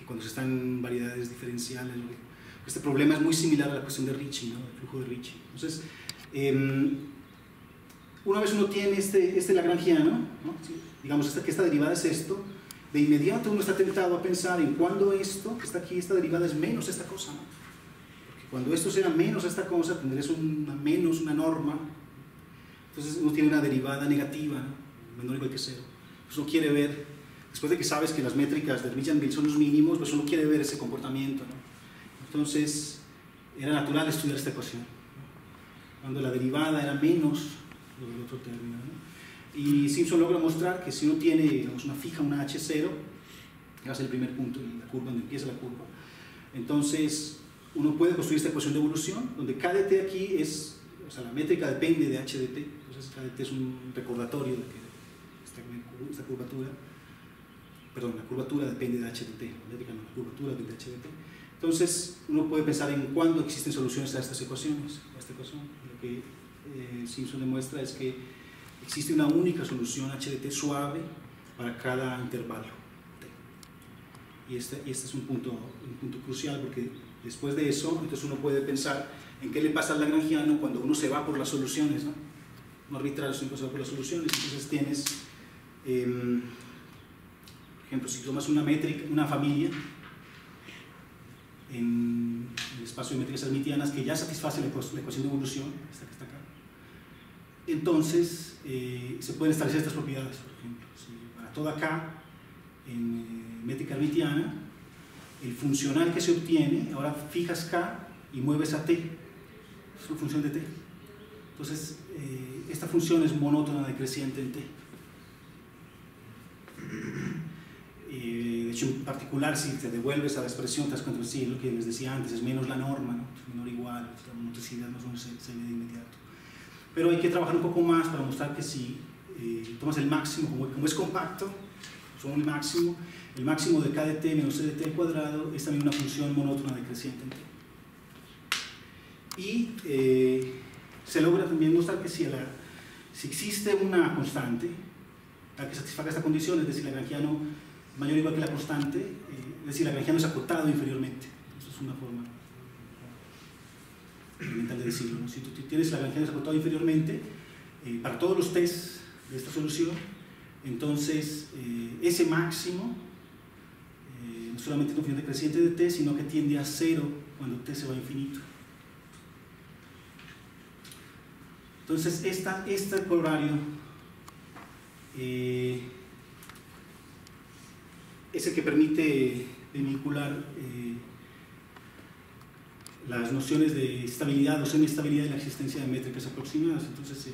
cuando se están en variedades diferenciales. Este problema es muy similar a la cuestión de Ricci, ¿no? El flujo de Ricci. Entonces, una vez uno tiene este lagrangiano, ¿no? Digamos que esta derivada es esto, de inmediato uno está tentado a pensar en cuándo esto que está aquí, esta derivada es menos esta cosa, ¿no? Porque cuando esto será menos esta cosa, tendrás una norma. Entonces uno tiene una derivada negativa, ¿no? Menor o igual que cero. Pues uno quiere ver, después de que sabes que las métricas de Hermitian-Gill son los mínimos, pues uno quiere ver ese comportamiento, ¿no? Entonces era natural estudiar esta ecuación, ¿no? Cuando la derivada era menos lo del otro término, ¿no? Y Simpson logra mostrar que si uno tiene, digamos, una fija, una H0, que va a ser el primer punto en la curva, donde empieza la curva, entonces uno puede construir esta ecuación de evolución, donde KdT aquí es, o sea, la métrica depende de h de t, entonces KdT es un recordatorio de que esta curvatura, perdón, la curvatura depende de h de t, la métrica no, la curvatura depende de h de t. Entonces uno puede pensar en cuándo existen soluciones a estas ecuaciones, a esta ecuación. Lo que Simpson demuestra es que existe una única solución h de t suave para cada intervalo t. Y este es un punto crucial, porque después de eso, entonces uno puede pensar en qué le pasa al lagrangiano cuando uno se va por las soluciones, ¿no? No arbitrario, sino se va por las soluciones. Entonces tienes, por ejemplo, si tomas una métrica, una familia en el espacio de métricas hermitianas que ya satisface la ecuación de evolución, esta que está acá, entonces se pueden establecer estas propiedades. Por ejemplo, si para toda K en métrica hermitiana, el funcional que se obtiene, ahora fijas K y mueves a T, es una función de T. Entonces, esta función es monótona decreciente en T. De hecho, en particular, si te devuelves a la expresión, te das cuenta, sí, lo que les decía antes, es menos la norma, ¿no? Es menor o igual, la motricidad más o menos se ve de inmediato. Pero hay que trabajar un poco más para mostrar que si tomas el máximo, como es compacto, son el máximo de k de t menos c de t al cuadrado es también una función monótona decreciente en t. Y se logra también mostrar que si existe una constante que satisfaga esta condición, es decir, lagrangiano mayor o igual que la constante, es decir, lagrangiano es acotado inferiormente. Eso es una forma elemental de decirlo, ¿no? Si tú tienes lagrangiano acotado inferiormente, para todos los test de esta solución, entonces ese máximo no solamente es una función decreciente de t, sino que tiende a cero cuando t se va a infinito. Entonces, este corolario es el que permite vincular las nociones de estabilidad o semiestabilidad de la existencia de métricas aproximadas. Entonces, si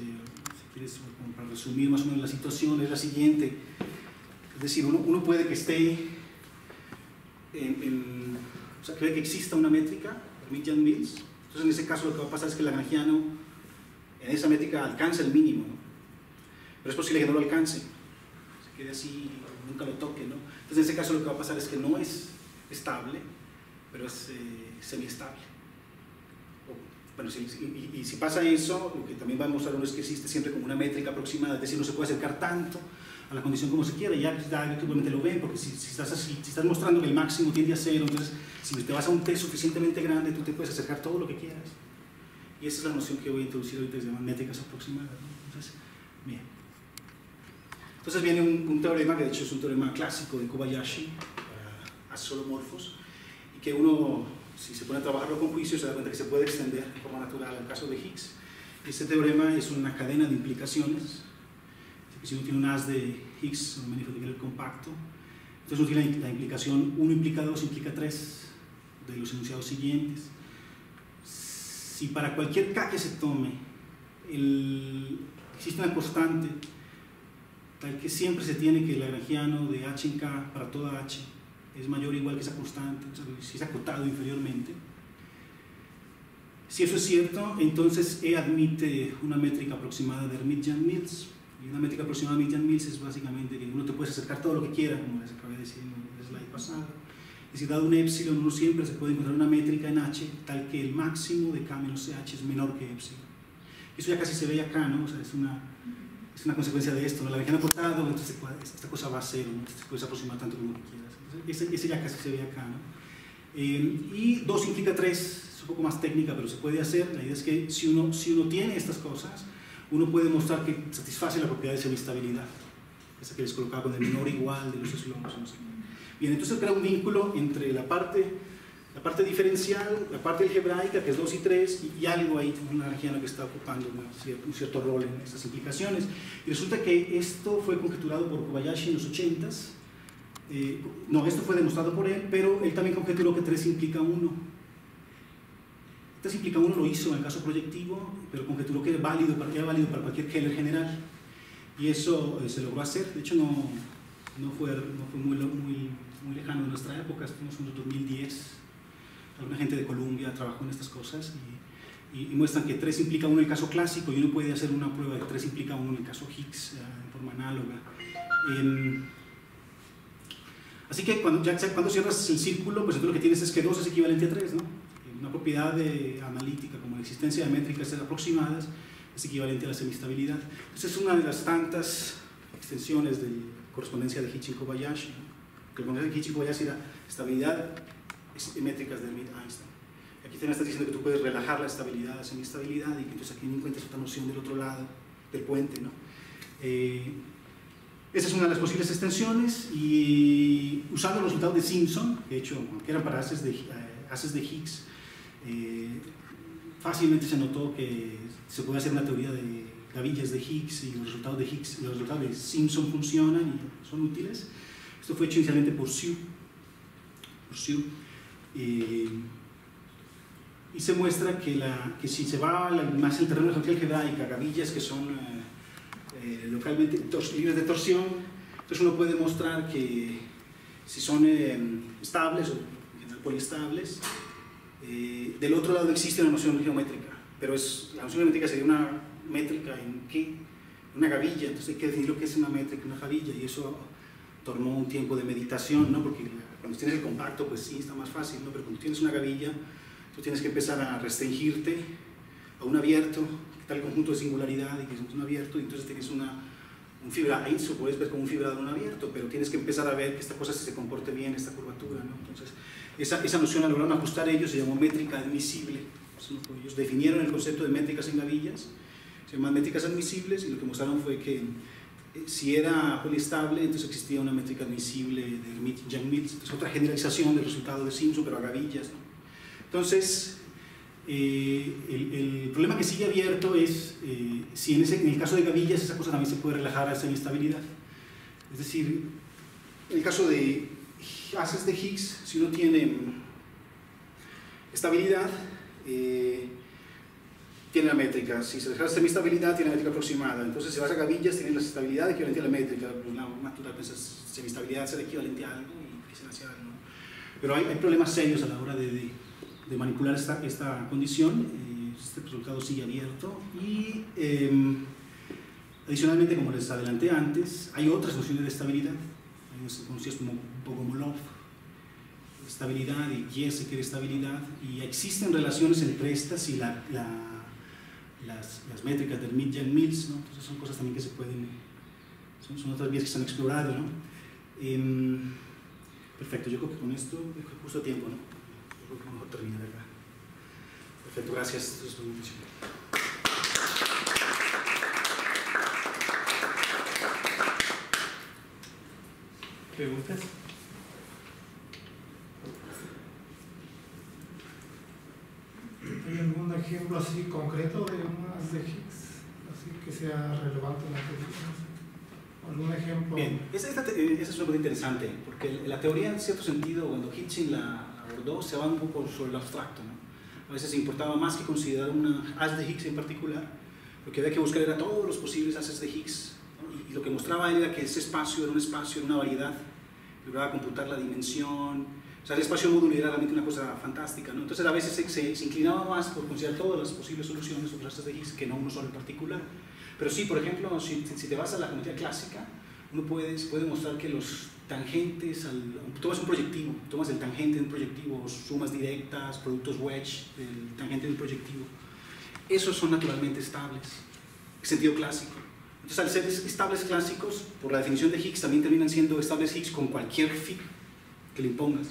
quieres, para resumir más o menos la situación, es la siguiente. Es decir, uno puede que esté o sea, cree que exista una métrica, Hermitian-Gill. Entonces, en ese caso, lo que va a pasar es que el lagrangiano en esa métrica alcanza el mínimo, ¿no? Pero es posible que no lo alcance, se quede así, nunca lo toque, ¿no? Entonces, en ese caso, lo que va a pasar es que no es estable, pero es semiestable. Bueno, y si pasa eso, lo que también va a mostrar uno es que existe siempre como una métrica aproximada, es decir, no se puede acercar tanto a la condición como se quiera, ya actualmente lo ven, porque si estás mostrando que el máximo tiende a cero, entonces si te vas a un t suficientemente grande, tú te puedes acercar todo lo que quieras. Y esa es la noción que voy a introducir ahorita, que se llaman métricas aproximadas, ¿no? Entonces, bien. Entonces viene un teorema, que de hecho es un teorema clásico de Kobayashi, para asolomorfos, y que uno, si se pone a trabajarlo con juicio, se da cuenta que se puede extender de forma natural al caso de Higgs. Este teorema es una cadena de implicaciones. Si uno tiene un haz de Higgs, un manifold de Keller compacto, entonces uno tiene la implicación 1 implica 2 implica 3 de los enunciados siguientes. Si para cualquier k que se tome existe una constante tal que siempre se tiene que el lagrangiano de h en k para toda h es mayor o igual que esa constante, o sea, si es acotado inferiormente. Si eso es cierto, entonces E admite una métrica aproximada de Hermite-Yang-Mills. Y una métrica aproximada de Hermite-Yang-Mills es básicamente que uno te puede acercar todo lo que quiera, como les acabé de decir en el slide pasado. Y si dado un epsilon, uno siempre se puede encontrar una métrica en H tal que el máximo de K menos CH es menor que epsilon. Eso ya casi se ve acá, ¿no? O sea, es una consecuencia de esto, ¿no? La lagrangiano acotado, entonces esta cosa va a cero, ¿no? Entonces puedes aproximar tanto como quieras. Entonces, ese ya casi se ve acá, ¿no? Y 2 implica 3, es un poco más técnica, pero se puede hacer. La idea es que si uno tiene estas cosas, uno puede mostrar que satisface la propiedad de semistabilidad, esa que les colocaba con el menor igual de los eslabones. No sé. Bien, entonces crea un vínculo entre la parte diferencial, la parte algebraica, que es 2 y 3, y algo ahí, una lagrangiano que está ocupando un cierto rol en estas implicaciones. Y resulta que esto fue conjeturado por Kobayashi en los 80s. No, esto fue demostrado por él, pero él también conjeturó que 3 implica 1. 3 implica 1 lo hizo en el caso proyectivo, pero conjeturó que era válido para cualquier Keller general. Y eso se logró hacer. De hecho, no fue muy lejano de nuestra época, estamos en el 2010. Alguna gente de Columbia trabajó en estas cosas y muestran que 3 implica 1 en el caso clásico, y uno puede hacer una prueba de que 3 implica 1 en el caso Higgs en forma análoga. Así que cuando cierras el círculo, pues entonces lo que tienes es que 2 es equivalente a 3, ¿no? Una propiedad analítica como la existencia de métricas aproximadas es equivalente a la semistabilidad. Esa es una de las tantas extensiones de correspondencia de Hitchin-Kobayashi, ¿no? Que la correspondencia de Hitchin-Kobayashi era estabilidad métricas de Hermite-Einstein. Aquí te estás diciendo que tú puedes relajar la estabilidad, la semistabilidad, y que entonces aquí no encuentras otra noción del otro lado del puente, ¿no? Esa es una de las posibles extensiones, y usando los resultados de Simpson, de hecho, que eran para haces de Higgs, fácilmente se notó que se puede hacer una teoría de gavillas de Higgs, y los resultados de Simpson funcionan y son útiles. Esto fue hecho inicialmente por Xu. Y se muestra que si se va más el terreno de la geometría algebraica, gavillas que son localmente libres de torsión, entonces uno puede mostrar que si son estables o en general poliestables, del otro lado existe una noción geométrica, pero la noción geométrica sería una métrica en ¿qué? Una gavilla, entonces hay que definir lo que es una métrica, una gavilla, y eso tomó un tiempo de meditación, ¿no? Porque cuando tienes el compacto, pues sí, está más fácil, ¿no? Pero cuando tienes una gavilla, tú tienes que empezar a restringirte a un abierto, que tal conjunto de singularidad y que es un abierto, y entonces tienes un fibra, ahí lo puedes ver como un fibrado de un abierto, pero tienes que empezar a ver que esta cosa se comporte bien, esta curvatura, ¿no? Entonces, esa noción la lograron ajustar ellos, se llamó métrica admisible. Ellos definieron el concepto de métricas en gavillas, se llaman métricas admisibles, y lo que mostraron fue que si era poliestable, entonces existía una métrica admisible de Hermite-Yang-Mills, entonces otra generalización del resultado de Simpson, pero a gavillas, ¿no? Entonces, el problema que sigue abierto es si en el caso de gavillas esa cosa también se puede relajar a semistabilidad. Es decir, en el caso de haces de Higgs, si uno tiene estabilidad, tiene la métrica. Si se deja semistabilidad, tiene la métrica aproximada. Entonces, si vas a gavillas, tiene la estabilidad equivalente a la métrica. La natural pensas semistabilidad será equivalente a algo y que se hace algo, ¿no? Pero hay problemas serios a la hora de manipular esta condición. Este resultado sigue abierto. Y adicionalmente, como les adelanté antes, hay otras nociones de estabilidad. Hay unas conocidas como Bogomolov, estabilidad, y Giese, que es estabilidad, y existen relaciones entre estas y las métricas del Hermite-Yang-Mills, ¿no? Entonces son cosas también que se pueden, son otras vías que se han explorado, ¿no? Perfecto, yo creo que con esto justo a tiempo, ¿no? Yo creo que mejor terminar acá. Perfecto, gracias. Esto es todo. ¿Preguntas? ¿Hay algún ejemplo así concreto de unas de Higgs, así que sea relevante en la teoría? ¿Algún ejemplo? Bien, esa es una pregunta interesante, porque la teoría, en cierto sentido, cuando Hitchin la abordó, se va un poco sobre lo abstracto, ¿no? A veces importaba más que considerar una haz de Higgs en particular, lo que había que buscar era todos los posibles haces de Higgs, ¿no? Y y lo que mostraba él era que ese espacio era un espacio, era una variedad, lograba computar la dimensión, o sea, el espacio módulo era realmente una cosa fantástica, ¿no? Entonces a veces se inclinaba más por considerar todas las posibles soluciones o clases de Higgs que no uno solo en particular. Pero sí, por ejemplo, si te vas a la geometría clásica, uno puede mostrar que los tangentes, tomas un proyectivo, tomas el tangente de un proyectivo, sumas directas, productos wedge del tangente de un proyectivo, esos son naturalmente estables, en sentido clásico. Entonces, al ser estables clásicos, por la definición de Higgs, también terminan siendo estables Higgs con cualquier phi que le impongas.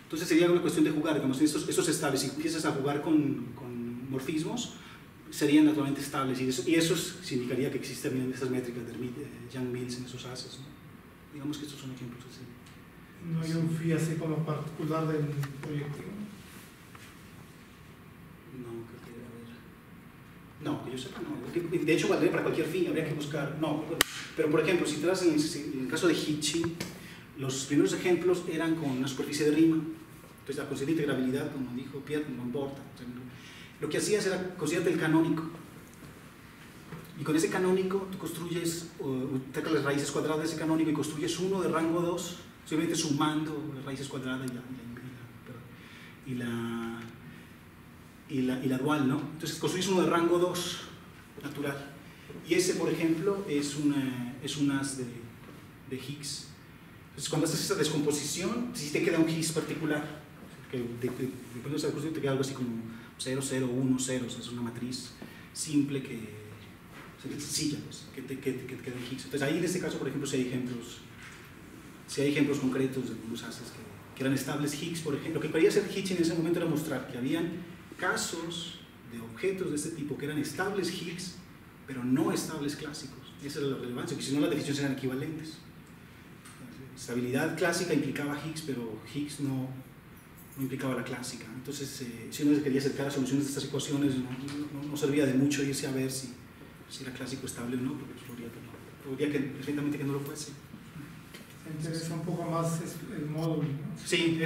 Entonces sería una cuestión de jugar, digamos, esos estables, si empiezas a jugar con morfismos, serían naturalmente estables, y eso significaría que existen esas métricas de Yang-Mills en esos haces, ¿no? Digamos que estos son ejemplos así. No hay un phi así como particular del proyectivo. No, creo que debe haber. No, que yo sepa, no. De hecho, valdría para cualquier phi, habría que buscar. No, pero por ejemplo, si te das en el caso de Hitching, los primeros ejemplos eran con una superficie de rima. Entonces, la constante de integrabilidad, como dijo Pierre, no importa. O sea, lo que hacías era considerarte el canónico. Y con ese canónico tú construyes, sacas las raíces cuadradas de ese canónico y construyes uno de rango 2, simplemente sumando las raíces cuadradas y la dual, ¿no? Entonces construyes uno de rango 2 natural. Y ese, por ejemplo, es un as de Higgs. Entonces, cuando haces esa descomposición, sí te queda un Higgs particular, que después de esa construcción te queda algo así como 0, 0, 1, 0, o sea, es una matriz simple que sencilla, pues, que queda en Higgs. Entonces, ahí en este caso, por ejemplo, si hay ejemplos concretos de algunos haces que eran estables Higgs, por ejemplo. Lo que quería hacer Hitching en ese momento era mostrar que habían casos de objetos de este tipo que eran estables Higgs, pero no estables clásicos. Y esa era la relevancia, que si no las definiciones eran equivalentes. Estabilidad clásica implicaba Higgs, pero Higgs no implicaba la clásica. Entonces, si uno quería acercar a soluciones de estas ecuaciones, no servía de mucho irse a ver si era clásico estable o no, porque podría que perfectamente que no lo fuese. Se interesa un poco más el módulo, ¿no? Sí,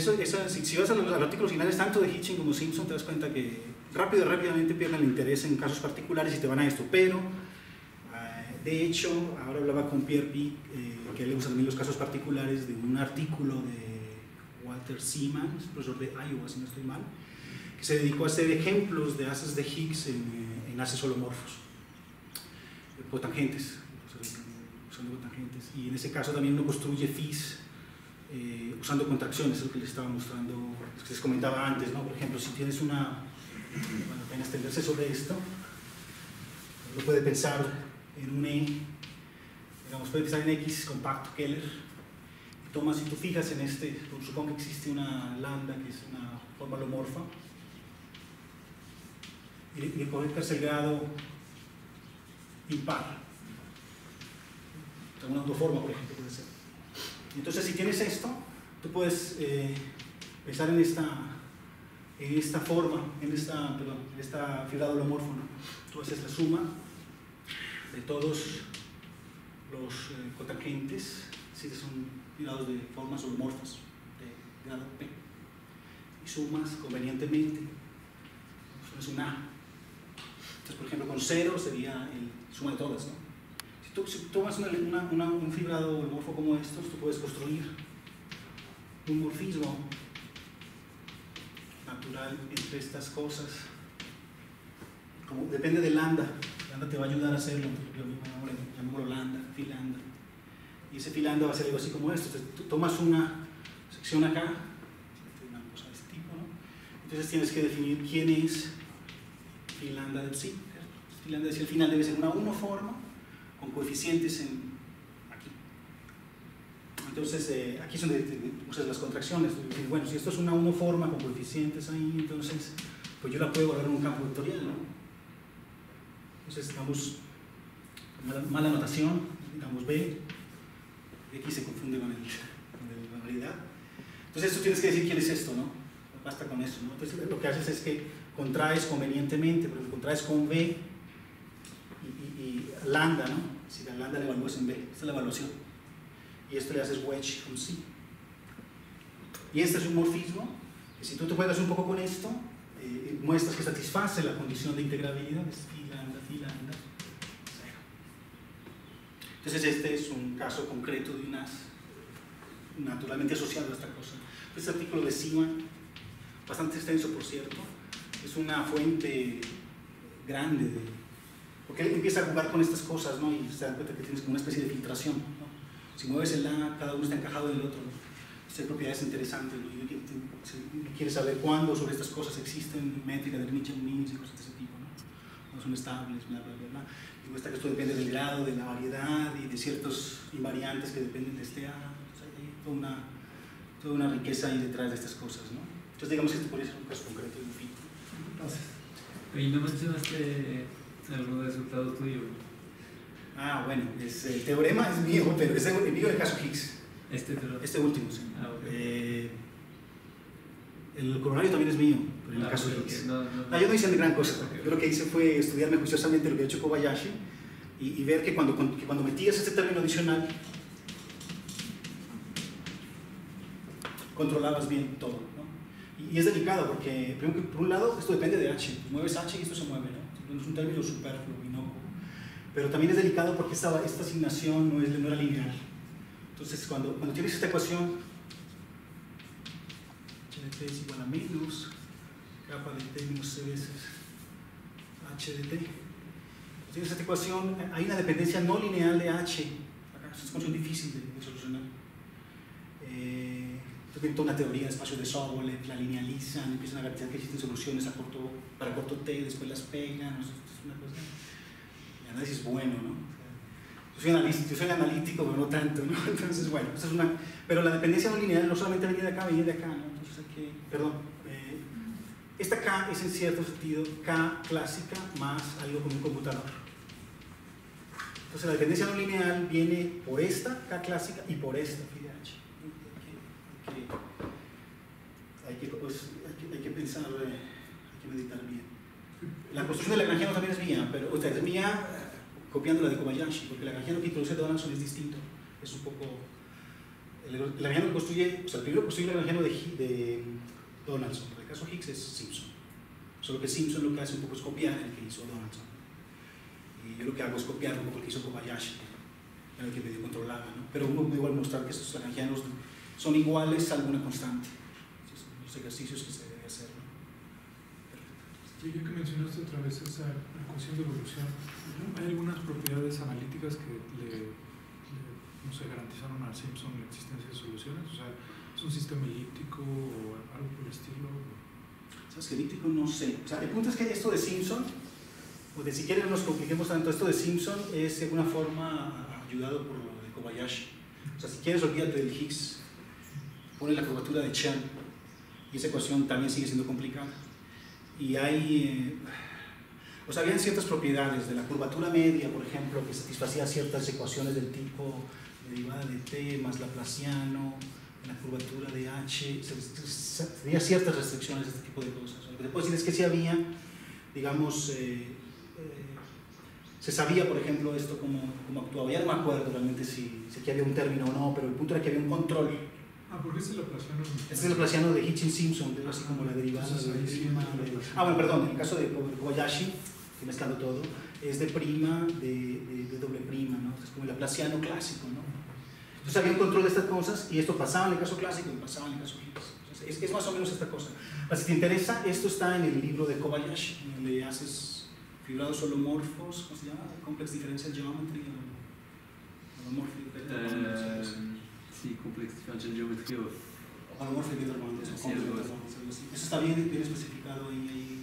si vas a los artículos finales tanto de Hitching como Simpson, te das cuenta que rápidamente pierden el interés en casos particulares y te van a esto, pero de hecho, ahora hablaba con Pierre Pic, que le usa también los casos particulares de un artículo de Walter Siemens, profesor de Iowa, si no estoy mal, que se dedicó a hacer ejemplos de haces de Higgs en haces holomorfos, cotangentes, usando cotangentes, y en ese caso también uno construye phis usando contracciones, es lo que les estaba mostrando, lo que les comentaba antes, ¿no? Por ejemplo, si tienes bueno, ven a extenderse sobre esto, uno puede pensar en un digamos, puede pensar en X compacto Keller, si tú fijas en supongo que existe una lambda que es una forma holomorfa, y le conectas el grado impar, una autoforma, por ejemplo, puede ser. Entonces, si tienes esto, tú puedes pensar en esta forma, en esta fibrado holomorfo, ¿no? Tú haces la suma de todos los cotangentes, si son fibrados de formas holomorfas de grado P, y sumas convenientemente, eso es un A. Entonces, por ejemplo, con 0 sería el suma de todas, ¿no? Si tú tomas un fibrado holomorfo como estos, tú puedes construir un morfismo natural entre estas cosas. Como depende de lambda, lambda te va a ayudar a hacerlo, llamémoslo lambda, phi lambda. Y ese phi lambda va a ser algo así como esto. Entonces, tú tomas una sección acá, una cosa de este tipo, ¿no? Entonces tienes que definir quién es phi lambda de psi. Phi lambda de psi al final debe ser una unoforma con coeficientes aquí. Entonces, aquí es donde usas las contracciones. Bueno, si esto es una unoforma con coeficientes ahí, entonces, pues yo la puedo volver en un campo vectorial, ¿no? Entonces, digamos, mala notación, digamos B, X se confunde con la variedad. Entonces, tú tienes que decir quién es esto, ¿no? Basta con eso, ¿no? Entonces, lo que haces es que contraes convenientemente, pero contraes con B y lambda, ¿no? Si la lambda la evalúas en B, esta es la evaluación. Y esto le haces wedge con C. Y este es un morfismo, que si tú te juegas un poco con esto, muestras que satisface la condición de integrabilidad, es phi lambda, 0. Entonces este es un caso concreto de unas, naturalmente asociado a esta cosa. Este artículo de Seaman, bastante extenso por cierto, es una fuente grande de, porque él empieza a jugar con estas cosas, ¿no? Y se da cuenta que tienes como una especie de filtración, ¿no? Si mueves el A, cada uno está encajado en el otro, ¿no? Hay propiedades interesantes, ¿no? Y quiere saber cuándo sobre estas cosas existen métricas de Hermitian means y cosas de ese tipo, ¿no? No son estables, bla, bla, bla, bla. Y muestra que esto depende del grado, de la variedad y de ciertos invariantes que dependen de este A. Entonces hay toda una riqueza ahí detrás de estas cosas, ¿no? Entonces digamos que este podría ser un caso concreto de un fit. Entonces, Y no mencionaste algún resultado tuyo. Ah, bueno, el teorema es mío, pero es el mío del caso Higgs. Pero... Este último, sí. Ah, okay. El coronario también es mío, pero en el caso Higgs. No, yo no hice gran cosa. Okay. Yo lo que hice fue estudiarme juiciosamente lo que ha hecho Kobayashi y ver que cuando metías este término adicional, controlabas bien todo, ¿no? Y es delicado porque, por un lado, esto depende de H. Mueves H y esto se mueve, ¿no? No es un término superfluo, inocuo. Pero también es delicado porque esta asignación no era lineal. Entonces, cuando tienes esta ecuación, h de t es igual a menos kappa de t menos c veces h de t. Tienes esta ecuación, hay una dependencia no lineal de h. Acá es una ecuación difícil de solucionar. Tienen toda una teoría de espacios de Sobolev, la linealizan, empiezan a garantizar que existen soluciones para corto t, después las pegan. Es una cosa. El análisis es bueno, ¿no? Yo soy analítico, pero no tanto, ¿no? Entonces, bueno, esa es una. Pero la dependencia no lineal no solamente viene de acá, viene de acá, ¿no? Entonces, aquí, perdón. Esta K es en cierto sentido K clásica más algo como un computador. Entonces, la dependencia no lineal viene por esta K clásica y por esta phi de H. Hay que pensar, hay que meditar bien. La construcción del Lagrangiano también es mía, pero o sea, es mía copiando la de Kobayashi, porque el Lagrangiano que introduce Donaldson es distinto. Es un poco. El Lagrangiano que construye, o sea, el primero construye el Lagrangiano de Donaldson, en el caso Higgs es Simpson. Solo que Simpson lo que hace un poco es copiar el que hizo Donaldson. Y yo lo que hago es copiar un poco el que hizo Kobayashi, en el que medio controlaba, ¿no? Pero uno puede igual mostrar que estos Lagrangianos son iguales a alguna constante. Esos son los ejercicios que se debe hacer, ¿no? Sí, ya que mencionaste otra vez esa ecuación de evolución, ¿hay algunas propiedades analíticas que no sé, garantizaron a Simpson la existencia de soluciones? O sea, ¿es un sistema elíptico o algo por el estilo? ¿Sabes qué elíptico? No sé. O sea, el punto es que esto de Simpson, o de si quieren no nos compliquemos tanto, esto de Simpson es de alguna forma ayudado por lo de Kobayashi. O sea, si quieres olvídate del Higgs, pone la curvatura de Chen y esa ecuación también sigue siendo complicada. Y hay, o sea, habían ciertas propiedades de la curvatura media, por ejemplo, que satisfacía ciertas ecuaciones del tipo derivada de t más laplaciano, en la curvatura de h, tenía ciertas restricciones de este tipo de cosas. Lo que te puedo decir es que sí había, digamos, se sabía, por ejemplo, esto cómo actuaba. Ya no me acuerdo realmente si aquí había un término o no, pero el punto era que había un control. ¿Por qué es el laplaciano? Este es el laplaciano de Hitchin-Simpson, así como la derivada de prima. Bueno, perdón, en el caso de Kobayashi, estoy mezclando todo, es de prima de doble prima, ¿no? Es como el laplaciano clásico, ¿no? Entonces había un control de estas cosas y esto pasaba en el caso clásico y pasaba en el caso Higgs. Es más o menos esta cosa. Si te interesa, esto está en el libro de Kobayashi, donde haces fibrados holomorfos, ¿cómo se llama? Complex Differential Geometry, holomorphic Betterman. Sí, Complex Differential Geometry of... Holomorphic Betterman, Sí, algo así. Eso está bien especificado ahí.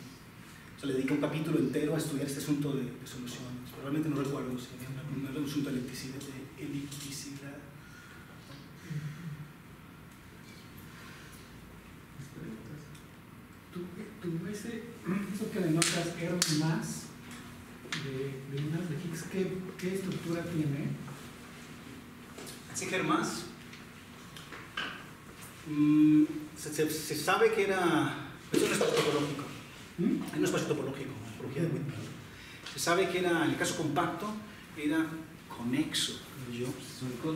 O sea, le dedica un capítulo entero a estudiar este asunto de soluciones. Realmente no recuerdo si había un asunto de elipticidad. ¿Tú eso que denotas R más de unas de Higgs, qué estructura tiene? Ese R más se sabe que era. Es un espacio topológico. Es un espacio topológico, topología de Whitman. Se sabe que era, en el caso compacto, era conexo,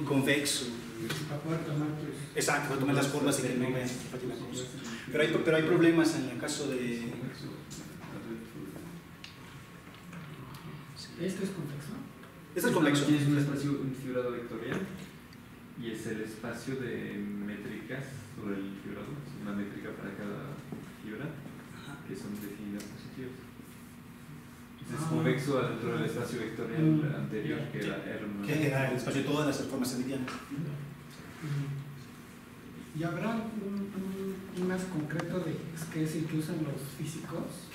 convexo. Para poder tomar Exacto, para tomar las curvas y que no vean la cosa. Pero hay problemas en el caso de. ¿Esto es convexo? Es el convexo. Tienes un espacio, un fibrado vectorial, y es el espacio de métricas sobre el fibrado, es una métrica para cada fibra, que son definidas positivas. Es convexo dentro del espacio vectorial anterior, que era R. Que era el espacio de todas las formas hermitianas. ¿Y habrá un más concreto de Higgs que es el que usan los físicos?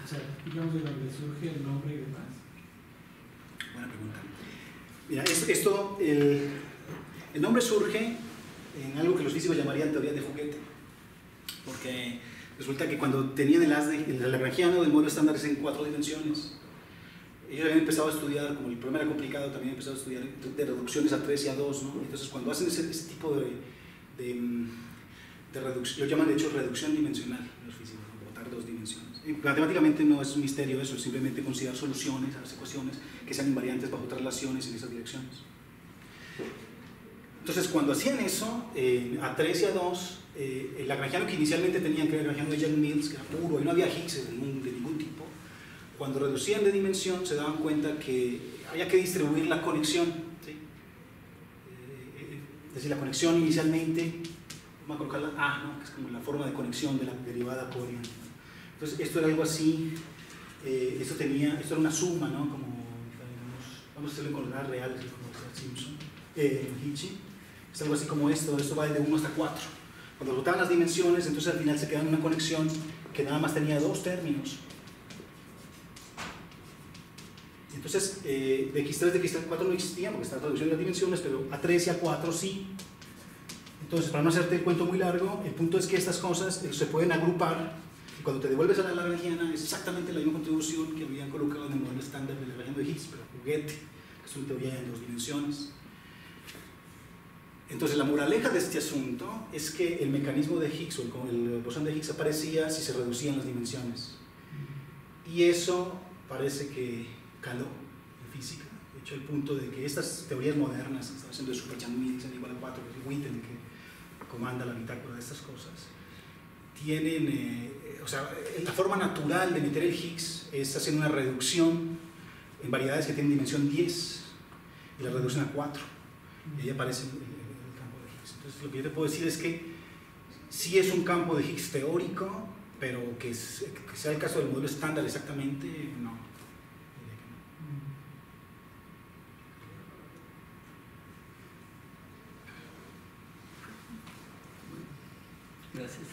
O sea, digamos de donde surge el nombre y demás. Buena pregunta. Mira, el nombre surge en algo que los físicos llamarían teoría de juguete. Porque resulta que cuando tenían el lagrangiano del modelo estándar es en 4 dimensiones, ellos habían empezado a estudiar, como el problema era complicado, también empezaron a estudiar de reducciones a 3 y a 2, ¿no? Entonces cuando hacen ese tipo de reducción, lo llaman de hecho reducción dimensional los físicos, ¿no? Botar 2 dimensiones. Y matemáticamente no es un misterio eso, es simplemente considerar soluciones a las ecuaciones que sean invariantes bajo otras relaciones en esas direcciones. Entonces cuando hacían eso, a 3 y a 2, el lagrangiano que inicialmente tenían, que era el lagrangiano de Yang-Mills, que era puro, y no había Higgs de ningún tipo, cuando reducían de dimensión se daban cuenta que había que distribuir la conexión, ¿sí? Es decir, la conexión inicialmente, vamos a colocarla A, ¿no? Que es como la forma de conexión de la derivada coriana. Entonces esto era algo así, esto era una suma, ¿no? Como, digamos, vamos a hacerlo en coordenadas reales, como decía Simpson, Hichi, es algo así como esto va de 1 hasta 4. Cuando rotaban las dimensiones, entonces al final se quedaba en una conexión que nada más tenía 2 términos. Entonces, de X3 de X4 no existía porque estaba la reducción de las dimensiones, pero a 3 y a 4 sí. Entonces, para no hacerte el cuento muy largo, el punto es que estas cosas se pueden agrupar y cuando te devuelves a la lagrangiana es exactamente la misma contribución que habían colocado en el modelo estándar del lagrangiano de Higgs, pero juguete, que es una teoría en 2 dimensiones. Entonces, la moraleja de este asunto es que el mecanismo de Higgs o el bosón de Higgs aparecía si se reducían las dimensiones. Y eso parece que caló en física. De hecho, el punto de que estas teorías modernas, están haciendo de Super Yang-Mills en igual a 4, que es el Witten que comanda la bitácora de estas cosas, tienen, o sea, la forma natural de meter el Higgs es haciendo una reducción en variedades que tienen dimensión 10 y la reducen a 4. Y ahí aparece el campo de Higgs. Entonces, lo que yo te puedo decir es que sí es un campo de Higgs teórico, pero que sea el caso del modelo estándar exactamente, no. Gracias.